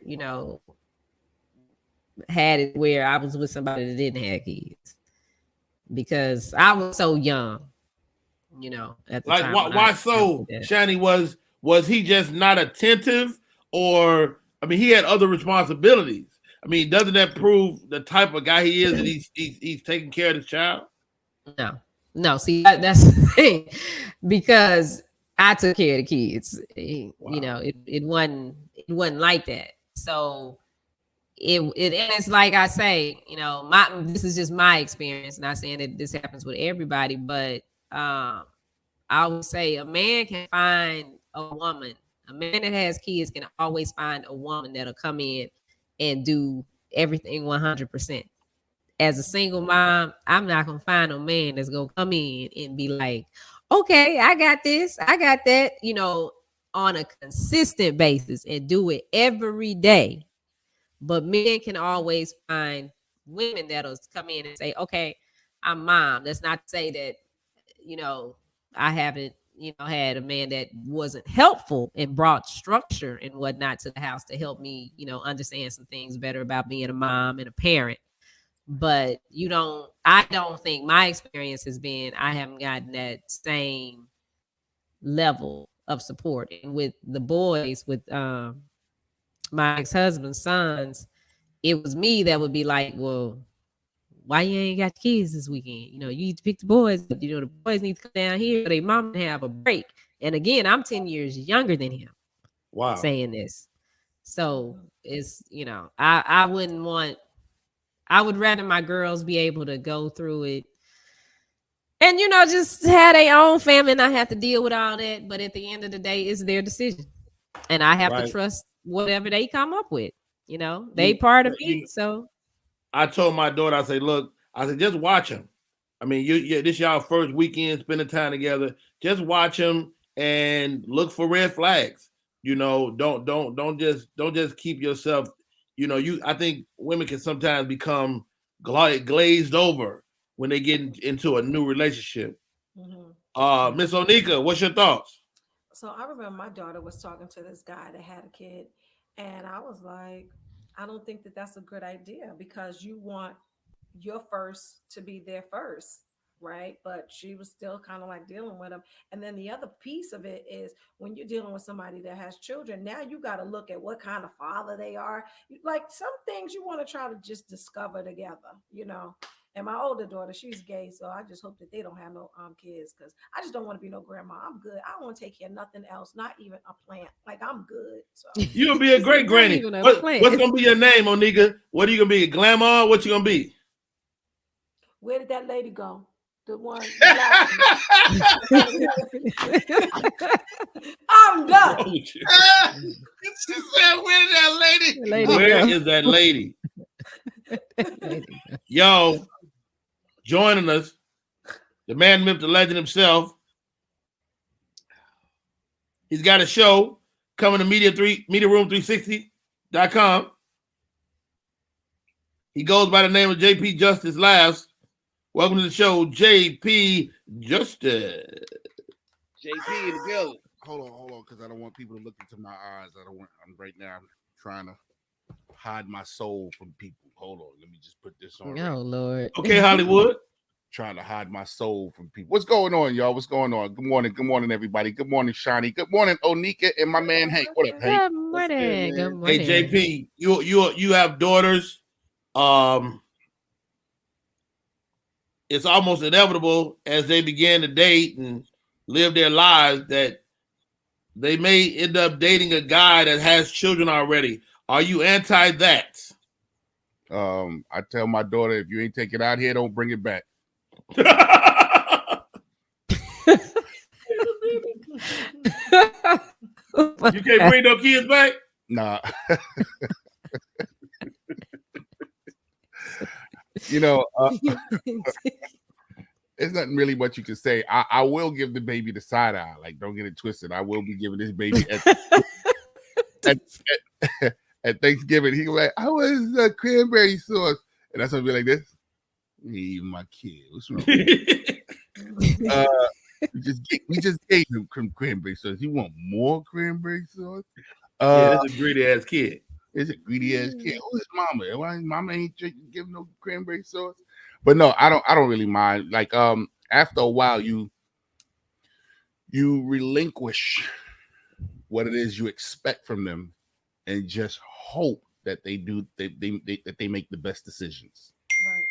had it where I was with somebody that didn't have kids. Because I was so young, at the time. Why so, Shani? Was he just not attentive? Or, I mean, he had other responsibilities. I mean, doesn't that prove the type of guy he is, that he's taking care of his child? No. See, that's the thing, because I took care of the kids. Wow. It wasn't like that. So and it's like I say, this is just my experience. Not saying that this happens with everybody, but I would say a man can find a woman. A man that has kids can always find a woman that'll come in and do everything 100%. As a single mom, I'm not gonna find a man that's gonna come in and be like, okay, I got this, I got that, on a consistent basis and do it every day. But men can always find women that'll come in and say, okay, I'm mom. That's not to say that, I haven't, had a man that wasn't helpful and brought structure and whatnot to the house to help me, understand some things better about being a mom and a parent. But I don't think my experience has been, I haven't gotten that same level of support. And with the boys, with my ex-husband's sons, it was me that would be like, well, why you ain't got kids this weekend? You need to pick the boys. But, the boys need to come down here so they mom and have a break. And again, I'm 10 years younger than him. Wow. Saying this. So it's, I would rather my girls be able to go through it and, just have their own family and not have to deal with all that. But at the end of the day, it's their decision. And I have to trust whatever they come up with. They part of me. So I told my daughter, I said, look, just watch him. I mean, this y'all first weekend spending time together. Just watch him and look for red flags. Don't just keep yourself. I think women can sometimes become glazed over when they get into a new relationship. Mm-hmm. Miss Onika, what's your thoughts? So I remember my daughter was talking to this guy that had a kid, and I was like, I don't think that that's a good idea, because you want you're first to be there first, right? But she was still kind of like dealing with him. And then the other piece of it is when you're dealing with somebody that has children, now you got to look at what kind of father they are. Like some things you want to try to just discover together, you know. And my older daughter, she's gay, so I just hope that they don't have no kids, because I just don't want to be no grandma. I'm good. I don't want to take care of nothing else, not even a plant. Like I'm good. So You'll be a great granny. What's gonna be your name, Onika? What are you gonna be? A glamour? What you gonna be? Where did that lady go? The one. I'm done. She said, "Where is that lady? Where is that lady?" Yo, joining us, the man, myth, the legend himself. He's got a show coming to MediaRoom360.com. He goes by the name of JP Justice Laughs. Welcome to the show, JP Justice. JP in the building. Hold on, because I don't want people to look into my eyes. I'm right now trying to hide my soul from people. Hold on, let me just put this on. Oh, Lord. Okay, Hollywood. Trying to hide my soul from people. What's going on, y'all? What's going on? Good morning, everybody. Good morning, Shani. Good morning, Onika, and my man Hank. What up, Hank? Good morning. Good morning. Hey, JP, you have daughters. It's almost inevitable as they begin to date and live their lives that they may end up dating a guy that has children already. Are you anti that? I tell my daughter, if you ain't take it out here, don't bring it back. You can't bring no kids back? Nah. You know, it's nothing really what you can say. I will give the baby the side eye. Like, don't get it twisted. I will be giving this baby at Thanksgiving. He was like, I was cranberry sauce. And that's gonna be like this. Hey, my kid. What's wrong? we just gave him cranberry sauce. You want more cranberry sauce? Yeah, that's a greedy ass kid. It's a greedy ass kid. Who's his mama? Why mama ain't giving no cranberry sauce? But no, I don't really mind. Like, after a while, you relinquish what it is you expect from them, and just hope that they make the best decisions. Right.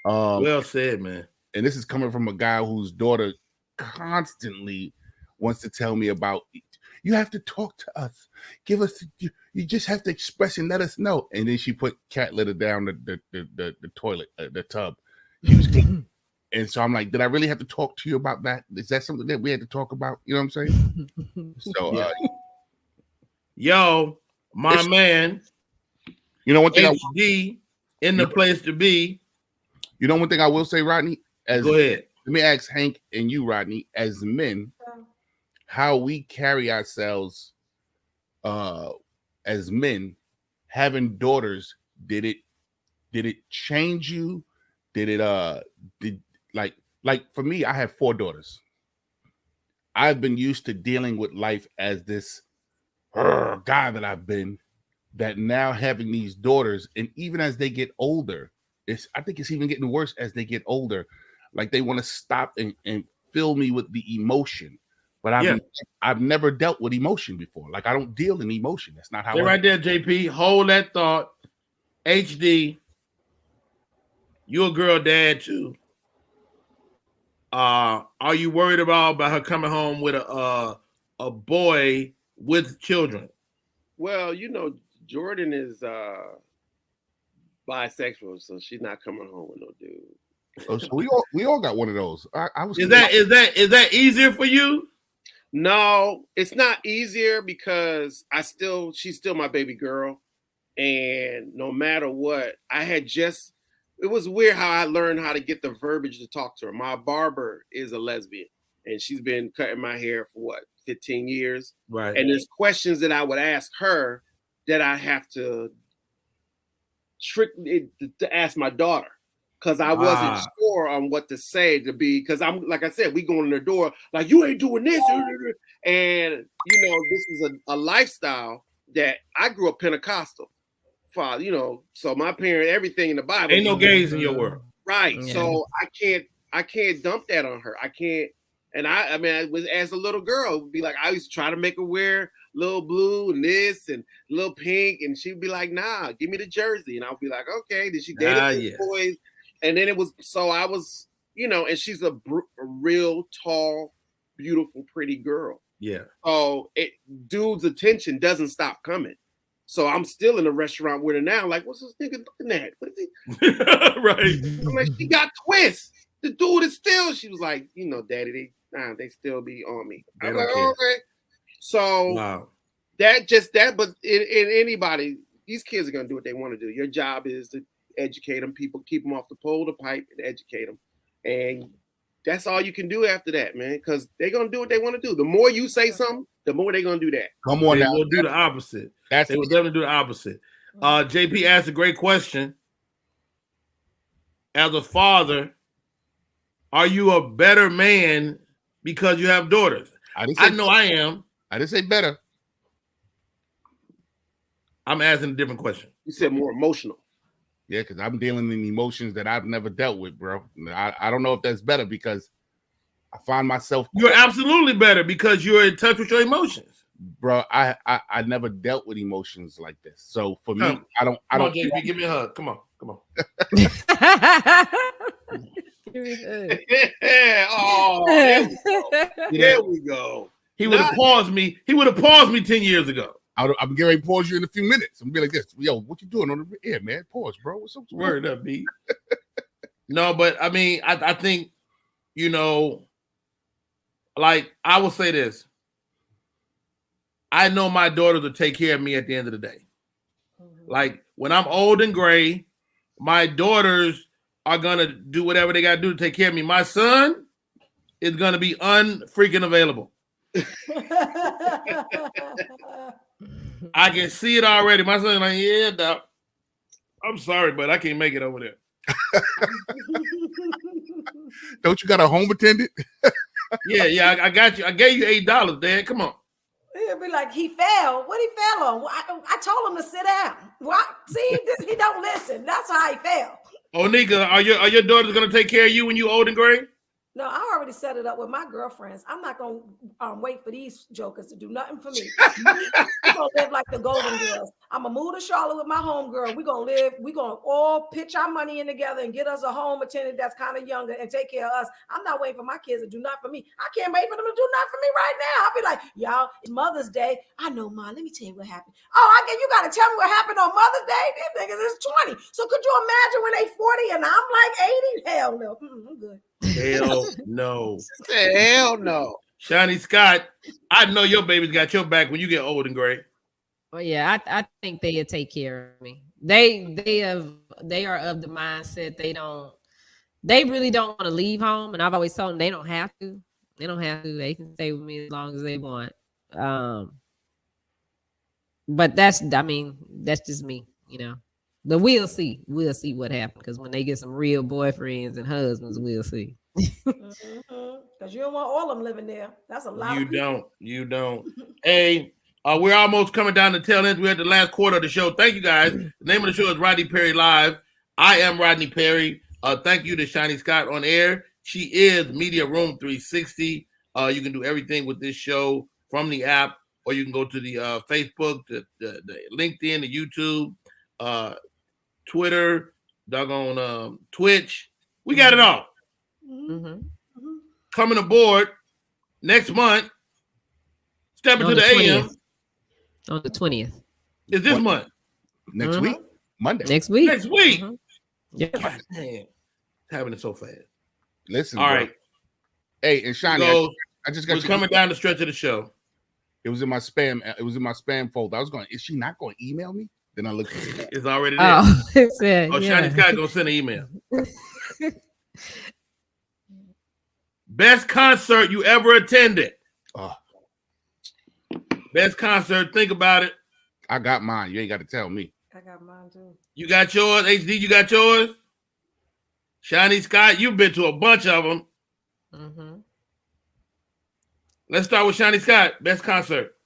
Wow. Well said, man. And this is coming from a guy whose daughter constantly wants to tell me about. You have to talk to us. Give us. You just have to express and let us know. And then she put cat litter down the toilet, the tub. She was and so I'm like, did I really have to talk to you about that? Is that something that we had to talk about? You know what I'm saying? So, yo, my man. You know one thing. HD in the place to be. You know one thing I will say, Rodney. Go ahead. Let me ask Hank and you, Rodney, as men, how we carry ourselves as men having daughters. Did it change you? Did it like for me, I have 4 daughters. I've been used to dealing with life as this guy that I've been, that now having these daughters, and even as they get older, I think it's even getting worse as they get older. Like they want to stop and fill me with the emotion. But I've never dealt with emotion before. Like I don't deal in emotion. That's not how. They're right there, JP. Hold that thought. HD, you're a girl dad too. Are you worried about her coming home with a boy with children? Well, you know, Jordan is bisexual, so she's not coming home with no dude. Oh, so we all got one of those. I was. Is that easier for you? No, it's not easier because she's still my baby girl, and no matter what, it was weird how I learned how to get the verbiage to talk to her. My barber is a lesbian, and she's been cutting my hair for 15 years. Right. And there's questions that I would ask her that I have to ask my daughter, because I wasn't sure on what to say because I'm, like I said, we going in the door like, you ain't doing this. And, you know, this is a lifestyle that I grew up Pentecostal. father, you know. So my parent, everything in the Bible. Ain't no gays in your world. Right. Yeah. So I can't dump that on her. I can't. And I mean, I was as a little girl, be like, I used to try to make her wear little blue and this and little pink, and she'd be like, nah, give me the jersey. And I'll be like, okay. Did she date yes. boys? And then it was, so I was, you know, and she's a real tall, beautiful, pretty girl. Yeah. So dude's attention doesn't stop coming. So I'm still in a restaurant with her now. Like, what's this nigga looking at? What is he? Right. I'm like, she got twists. The dude is still. She was like, you know, Daddy, they still be on me. They I'm don't like, care. okay. So Wow. but in anybody, these kids are gonna do what they want to do. Your job is to educate them. People keep them off the pole, the pipe, and educate them. And that's all you can do after that, man. Because they're gonna do what they want to do. The more you say something, the more they're gonna do that. Come on They now. will do the opposite. They will definitely do the opposite. JP asked a great question. As a father, are you a better man because you have daughters? I know I am. I didn't say better. I'm asking a different question. You said more emotional. Yeah, because I'm dealing in emotions that I've never dealt with, bro. I don't know if that's better because I find myself. You're absolutely better because you're in touch with your emotions, bro. I never dealt with emotions like this, so for me, I don't. Come on, JP, give me a hug. Come on. Oh, there we go. He would have paused me. He would have paused me 10 years ago. I'm getting ready to pause you in a few minutes. I'm gonna be like this. Yo, what you doing on the air, man? Pause, bro. What's up? Word up, B. No, but I mean, I think, you know, like I will say this. I know my daughters will take care of me at the end of the day. Like when I'm old and gray, my daughters are gonna do whatever they gotta do to take care of me. My son is gonna be unfreaking available. I can see it already. My son's like, yeah, Doc, I'm sorry, but I can't make it over there. Don't you got a home attendant? Yeah, I got you. I gave you $8, Dad. Come on. He'll be like, he fell. What he fell on? I told him to sit down. What? See, he don't listen. That's how he fell. Oh, Nika, are your daughters gonna take care of you when you old and gray? No, I already set it up with my girlfriends. I'm not gonna wait for these jokers to do nothing for me. We're gonna live like the Golden Girls. I'm gonna move to Charlotte with my homegirl. We're gonna all pitch our money in together and get us a home attendant that's kind of younger and take care of us. I'm not waiting for my kids to do nothing for me. I can't wait for them to do nothing for me right now. I'll be like, y'all, it's Mother's Day. I know, Mom. Let me tell you what happened. Oh, you gotta tell me what happened on Mother's Day. These niggas is 20. So could you imagine when they 40 and I'm like 80? Hell no. I'm good. Hell no. Hell no. Shiny Scott, I know your baby's got your back when you get old and gray. Well, yeah, I think they'll take care of me. They are of the mindset they really don't want to leave home, and I've always told them they don't have to. They can stay with me as long as they want. But that's just me, you know. But we'll see what happens, because when they get some real boyfriends and husbands, we'll see. Because you don't want all of them living there. That's a lot. You don't. Hey, we're almost coming down the tail end. We're at the last quarter of the show. Thank you, guys. The name of the show is Rodney Perry Live. I am Rodney Perry. Thank you to Shiny Scott on air. She is Media Room 360. You can do everything with this show from the app, or you can go to the Facebook, the LinkedIn, the YouTube, Twitter, doggone Twitch. We got it all. Mm-hmm. Coming aboard next month. Step into the AM. On the 20th. Is this month? Next week? Monday. Next week. Next week. Mm-hmm. Yeah. God, man. It's happening so fast. Listen. All bro. right. Hey, and Shiny, I just got you coming down the stretch of the show. It was in my spam. It was in my spam folder. I was going, is she not going to email me? Then I looked at it. It's already there. Shiny Scott gonna send an email. Best concert you ever attended. Best concert. Think about it. I got mine. You ain't got to tell me. I got mine too. You got yours. HD, you got yours. Shiny Scott, you've been to a bunch of them. Mm-hmm. Let's start with Shiny Scott. Best concert.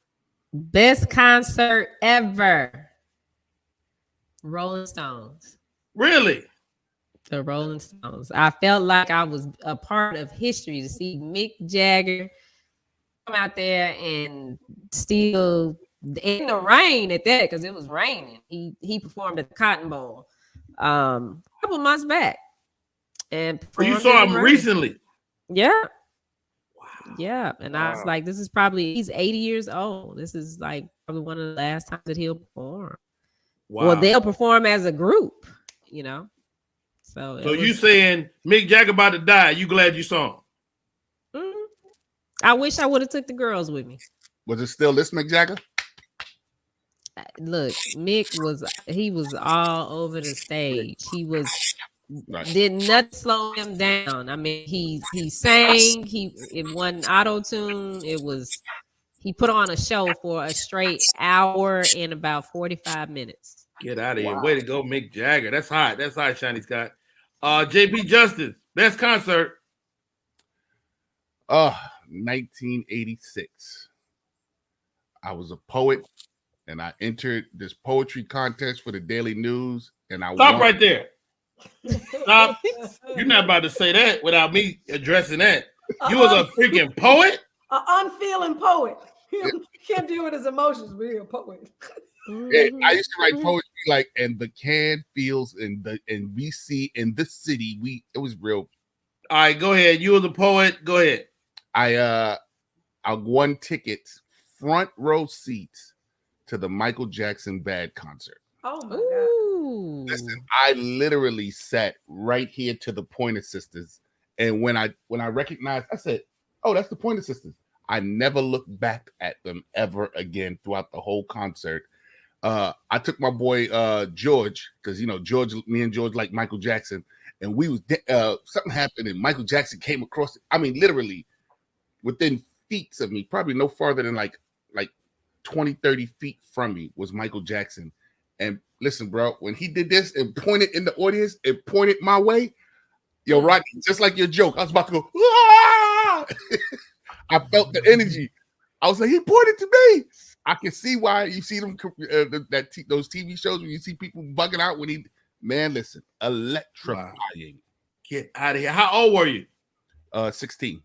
Best concert ever. Rolling Stones. Really? The Rolling Stones. I felt like I was a part of history to see Mick Jagger come out there and still in the rain at that, because it was raining. He performed at the Cotton Bowl a couple months back. And you saw him recently? Yeah. Yeah. And I was like, this is probably, he's 80 years old. This is like probably one of the last times that he'll perform. Wow. Well, they'll perform as a group, you know. So you saying Mick Jagger about to die? You glad you saw him? I wish I would have took the girls with me. Was it still this Mick Jagger? Look, Mick was all over the stage. He was did not slow him down. I mean, he sang. It wasn't auto tune. He put on a show for a straight hour and about 45 minutes. Get out of here! Way to go, Mick Jagger. That's hot. That's hot, Shiny Scott. JP Justice, best concert. 1986. I was a poet, and I entered this poetry contest for the Daily News, and I Stop won. right there. Stop. You're not about to say that without me addressing that. You was a freaking poet? An unfeeling poet. He can't deal with his emotions, but he's a poet. Yeah, I used to write poetry like, and the can feels and we see in this city, it was real. All right, go ahead. You was a poet. Go ahead. I won tickets, front row seats to the Michael Jackson Bad concert. Oh my God. Listen, I literally sat right here to the Pointer Sisters, and when I recognized, I said, "Oh, that's the Pointer Sisters." I never looked back at them ever again throughout the whole concert. I took my boy George, because me and George like Michael Jackson, and we was something happened, and Michael Jackson came across. I mean, literally within feet of me, probably no farther than like 20, 30 feet from me was Michael Jackson. And listen, bro, when he did this and pointed in the audience and pointed my way, yo, Rodney, just like your joke, I was about to go, ah! I felt the energy. I was like, he pointed to me. I can see why you see them those TV shows when you see people bugging out when listen, electrifying. Wow. Get out of here. How old were you? 16.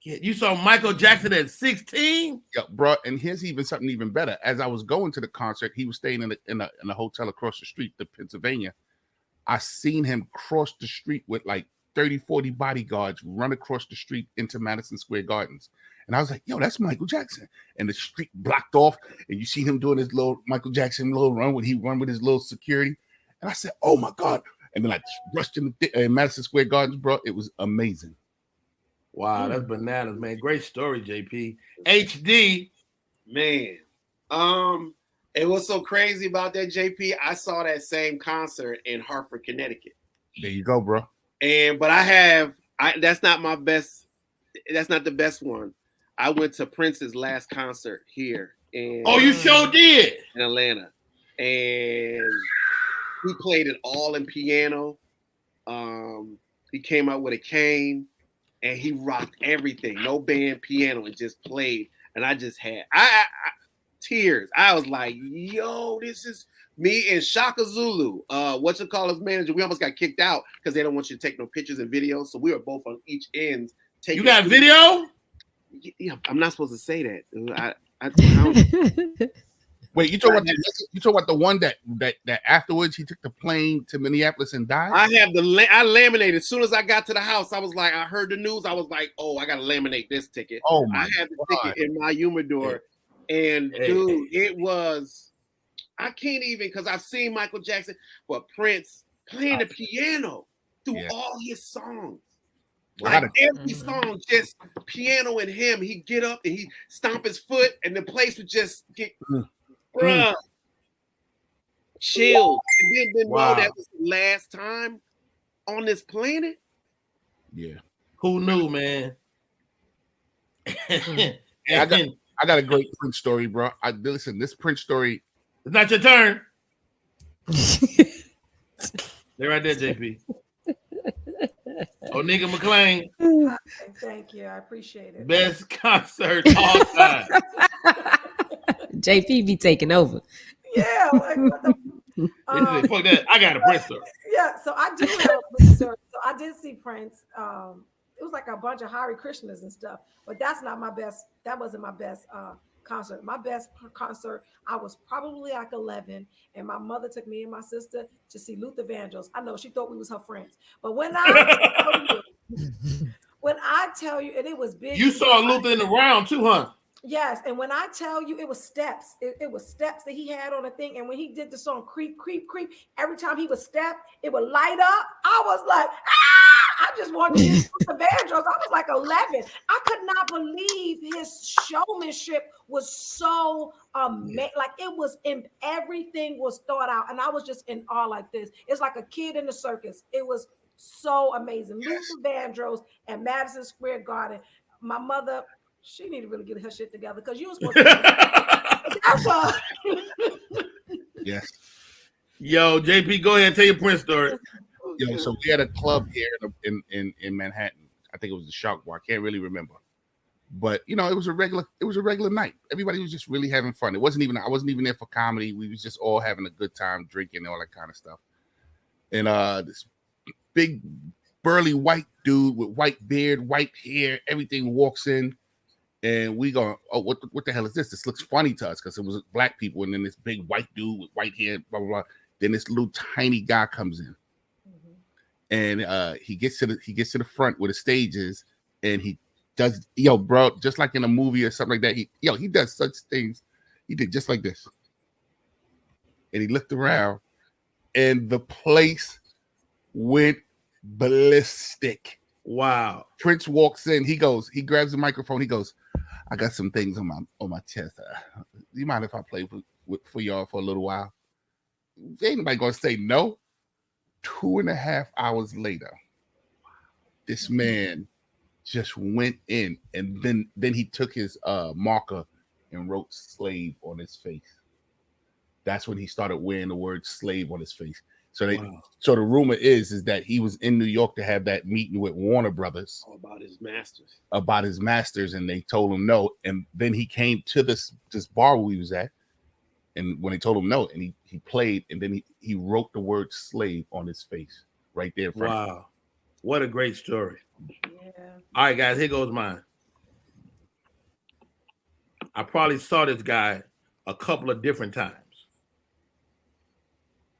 You saw Michael Jackson at 16? Yeah, bro. And here's something even better. As I was going to the concert, he was staying in a hotel across the street to Pennsylvania. I seen him cross the street with like 30, 40 bodyguards run across the street into Madison Square Gardens. And I was like, yo, that's Michael Jackson. And the street blocked off, and you see him doing his little Michael Jackson little run when he run with his little security. And I said, oh my God. And then I rushed in Madison Square Gardens, bro. It was amazing. Wow, that's bananas, man. Great story, JP. HD. Man. It was so crazy about that, JP. I saw that same concert in Hartford, Connecticut. There you go, bro. But that's not my best. That's not the best one. I went to Prince's last concert here you sure did in Atlanta, and he played it all in piano. He came out with a cane, and he rocked everything. No band, piano, and just played. And I just had tears. I was like, "Yo, this is." Me and Shaka Zulu, his manager, we almost got kicked out because they don't want you to take no pictures and videos. So we were both on each end. You got video? Yeah, I'm not supposed to say that. I don't. Wait, you talking about the one that afterwards he took the plane to Minneapolis and died? I laminated. As soon as I got to the house, I was like, I heard the news. I was like, oh, I got to laminate this ticket. Oh my! I had the ticket in my humidor, and dude, it was. I can't even, because I've seen Michael Jackson, but Prince playing the piano through all his songs. Like every song, just piano and him. He'd get up and he'd stomp his foot, and the place would just get chill. And then didn't know that was the last time on this planet. Yeah. Who knew, man? I got a great Prince story, bro. Listen, this Prince story. It's not your turn. They're right there, JP. Nigga McClain. Thank you. I appreciate it. Best concert all time. JP be taking over. Yeah. Fuck that. I got a Prince story. Yeah, so I do have a Prince story. So I did see Prince. It was like a bunch of Hare Krishnas and stuff, but that's not my best. That wasn't my best concert. My best concert, I was probably like 11, and my mother took me and my sister to see Luther Vandross. I know she thought we was her friends, but when I tell you, and it was big. You saw Luther in the round too, huh? Yes, and when I tell you, it was steps. It was steps that he had on a thing, and when he did the song "Creep, Creep, Creep," every time he would step, it would light up. I was like, ah! I just wanted to hear the Vandross. I was like 11. I could not believe his showmanship was so amazing. Like it was in everything was thought out, and I was just in awe like this. It's like a kid in the circus. It was so amazing. Luther Vandross at Madison Square Garden. My mother. She need to really get her shit together because you was supposed to. That's all. Yes. Yo, JP, go ahead and tell your Prince story. Yo, so we had a club here in Manhattan. I think it was the Shark Bar. I can't really remember, but you know, it was a regular night. Everybody was just really having fun. I wasn't even there for comedy. We was just all having a good time, drinking, all that kind of stuff. And this big burly white dude with white beard, white hair, everything walks in. And we go, oh, what the hell is this? This looks funny to us because it was black people, and then this big white dude with white hair, blah blah blah. Then this little tiny guy comes in, and he gets to the front where the stage is, and he does, bro, just like in a movie or something like that. He does such things. He did just like this, and he looked around, and the place went ballistic. Wow. Prince walks in. He grabs the microphone. He goes, I got some things on my chest. Do you mind if I play for y'all for a little while? Ain't nobody gonna say no. 2.5 hours later, this man just went in, and then he took his marker and wrote slave on his face. That's when he started wearing the word slave on his face. So so the rumor is that he was in New York to have that meeting with Warner Brothers about his masters, and they told him no. And then he came to this bar where he was at, and when they told him no, and he played, and then he wrote the word slave on his face right there in front of him. Wow, what a great story! Yeah. All right, guys, here goes mine. I probably saw this guy a couple of different times.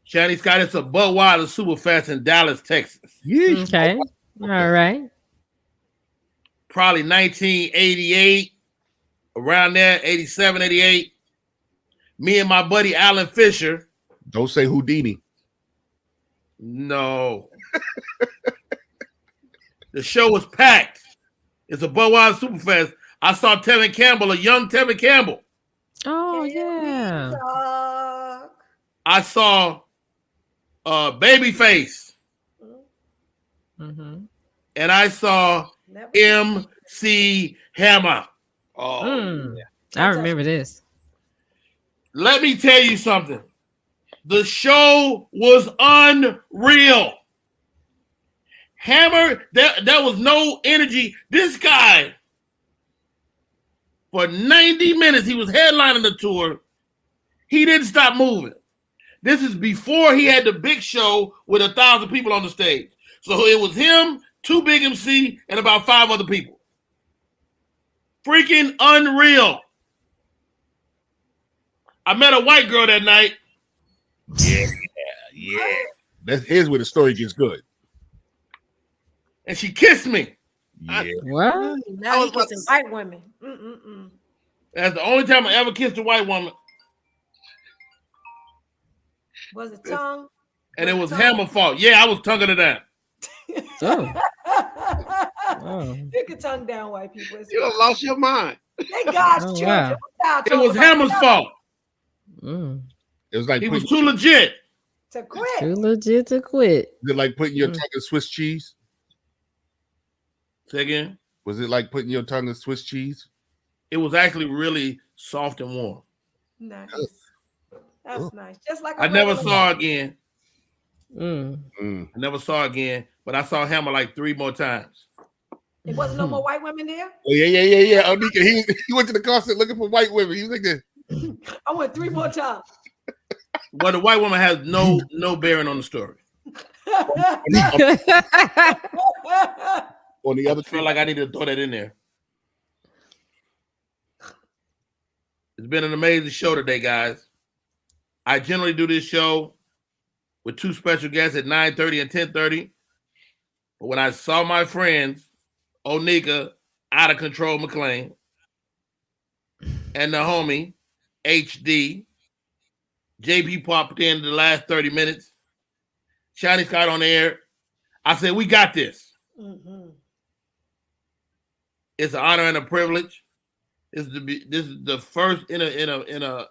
Shani Scott, it's a Budweiser Superfest in Dallas, Texas. Okay. All right. Probably 1988, around there, 87, 88. Me and my buddy Alan Fisher. Don't say Houdini. No. The show was packed. It's a Budweiser Superfest. I saw Tevin Campbell, a young Tevin Campbell. Oh, yeah. I saw Babyface. Mm-hmm. And I saw MC Hammer. Oh, I remember this. Let me tell you something. The show was unreal. Hammer, there was no energy. This guy, for 90 minutes, he was headlining the tour. He didn't stop moving. This is before he had the big show with 1,000 people on the stage. So it was him, 2 big MC, and about 5 other people. Freaking unreal. I met a white girl that night. Yeah. Here's where the story gets good. And she kissed me. Yeah. What? Now he kissing white women. That's the only time I ever kissed a white woman. Was it tongue? And it was Hammer's fault. Yeah, I was tonguing it down. You can tongue down white people. You done lost your mind. They God's children. It was Hammer's fault. It was like he was too legit to quit. Too legit to quit. Is it like putting your tongue in Swiss cheese? Say again? Was it like putting your tongue in Swiss cheese? It was actually really soft and warm. Nice. That's nice. Just like I never saw her again. Mm. I never saw her again, but I saw Hammer like 3 more times. It wasn't no more white women there? Oh, yeah. Oh, he went to the concert looking for white women. He was like this. I went 3 more times. Well, the white woman has no bearing on the story. On the other I feel like I need to throw that in there. It's been an amazing show today, guys. I generally do this show with two special guests at 9:30 and 10:30. But when I saw my friends, Onika, Out of Control McLean, and the homie, HD, JP popped in the last 30 minutes, Shiny Scott on the air, I said, we got this. Mm-hmm. It's an honor and a privilege. This is the first in a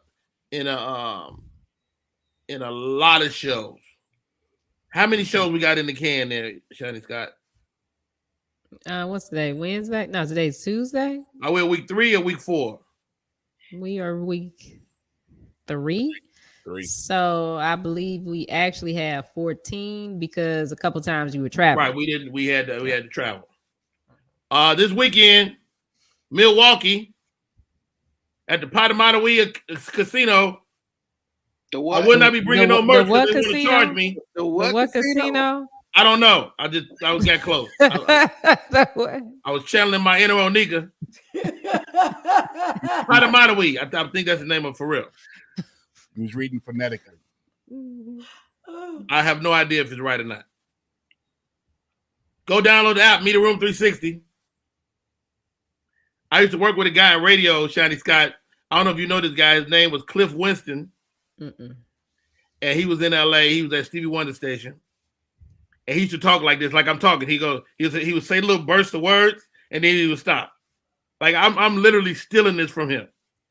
lot of shows. How many shows we got in the can there, Shiny Scott? What's today? Wednesday? No, today's Tuesday. Are we week 3 or week 4? We are week 3. 3. So I believe we actually have 14 because a couple times you were traveling. Right, we had to travel. This weekend, Milwaukee at the Potawatomi Casino. The what? I would not be bringing no merch what because they want to charge me. The what casino? I don't know. I was got close. I was channeling my inner Onika. Potawatomi. I think that's the name of it for real. He was reading phonetically. I have no idea if it's right or not. Go download the app, Media Room 360. I used to work with a guy in radio, Shiny Scott. I don't know if you know this guy. His name was Cliff Winston. Mm-mm. And he was in LA. He was at Stevie Wonder station. And he used to talk like this, like I'm talking. He would say little bursts of words, and then he would stop. Like I'm literally stealing this from him.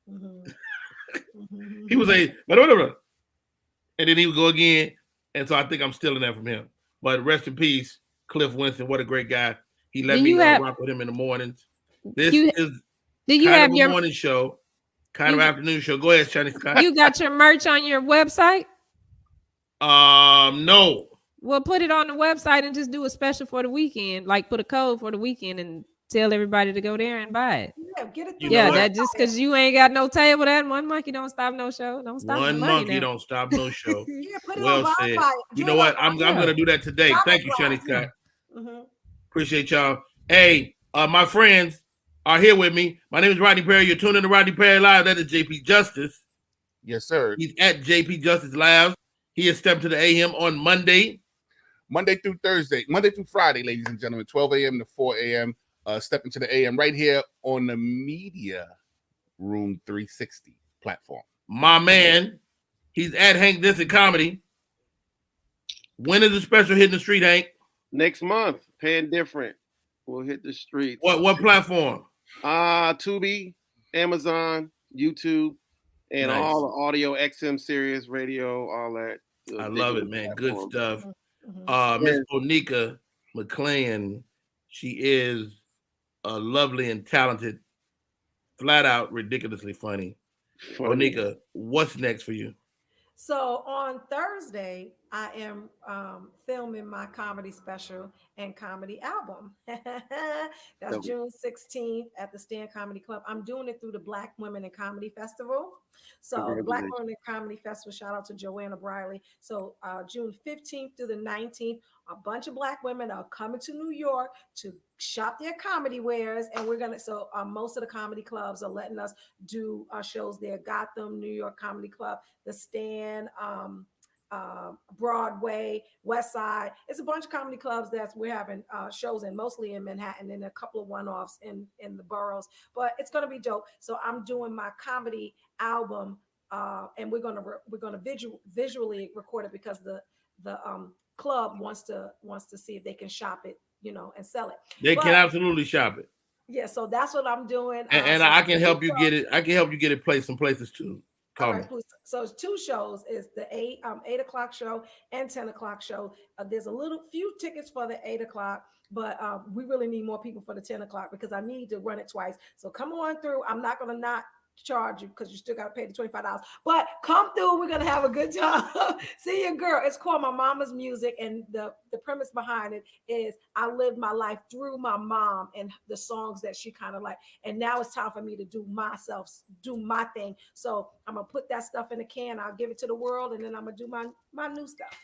Mm-hmm. He would say, and then he would go again. And so I think I'm stealing that from him. But rest in peace, Cliff Winston. What a great guy. He let me rock with him in the mornings. This is kind of a morning show, kind of afternoon show. Go ahead, Shiny Scott. You got your merch on your website? No. Well, put it on the website and just do a special for the weekend. Like put a code for the weekend and tell everybody to go there and buy it. Yeah, get it. That just because you ain't got no table, that one monkey don't stop no show. Don't stop one monkey don't stop no show. Yeah, put it well on said. You Do know what? I'm gonna do that today. Thank you, Shiny Scott. Mm-hmm. Appreciate y'all. Hey, my friends are here with me. My name is Rodney Perry. You're tuning to Rodney Perry Live. That is JP Justice. Yes, sir. He's at JP Justice Live. He is stepping to the AM on Monday through Friday, ladies and gentlemen, 12 a.m. to 4 a.m. Step into the AM right here on the Media Room 360 platform. My man, he's at Hank Dixon Comedy. When is the special hitting the street, Hank? Next month, Paying Different. We'll hit the streets. What platform? Tubi, Amazon, YouTube, and Nice. all the audio, XM, Sirius, radio, all that. I love it, man. Good stuff. Mm-hmm. Miss Onika McLean, she is a lovely and talented, flat out ridiculously funny. Onika, what's next for you? So on Thursday, I am filming my comedy special and comedy album. That's June 16th at the Stand Comedy Club. I'm doing it through the Black Women in Comedy Festival. So the Black Women in Comedy Festival, shout out to Joanna Briley. So June 15th through the 19th, a bunch of Black women are coming to New York to shop their comedy wares. And we're going to, most of the comedy clubs are letting us do shows there. Gotham, New York Comedy Club, The Stand, Broadway, West Side. It's a bunch of comedy clubs that we're having shows in, mostly in Manhattan, and a couple of one-offs in the boroughs. But it's going to be dope. So I'm doing my comedy album, and we're gonna visually record it because the club wants to see if they can shop it, and sell it. They can absolutely shop it. Yeah, so that's what I'm doing. And so I can help you get it. I can help you get it placed some places too. Call me. So it's 2 shows. It's the 8 o'clock show and 10 o'clock show. There's a few tickets for the 8 o'clock, but we really need more people for the 10 o'clock because I need to run it twice. So come on through. I'm not gonna not charge you because you still got to pay the $25. But come through. We're going to have a good time. See your girl. It's called My Mama's Music. And the premise behind it is I lived my life through my mom and the songs that she kind of like. And now it's time for me to do my thing. So I'm going to put that stuff in a can. I'll give it to the world. And then I'm going to do my new stuff.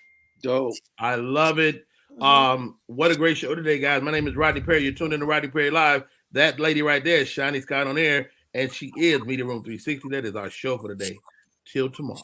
Dope. I love it. What a great show today, guys. My name is Rodney Perry. You're tuned in to Rodney Perry Live. That lady right there is Shiny Scott on air, and she is Media Room 360. That is our show for today. Till tomorrow.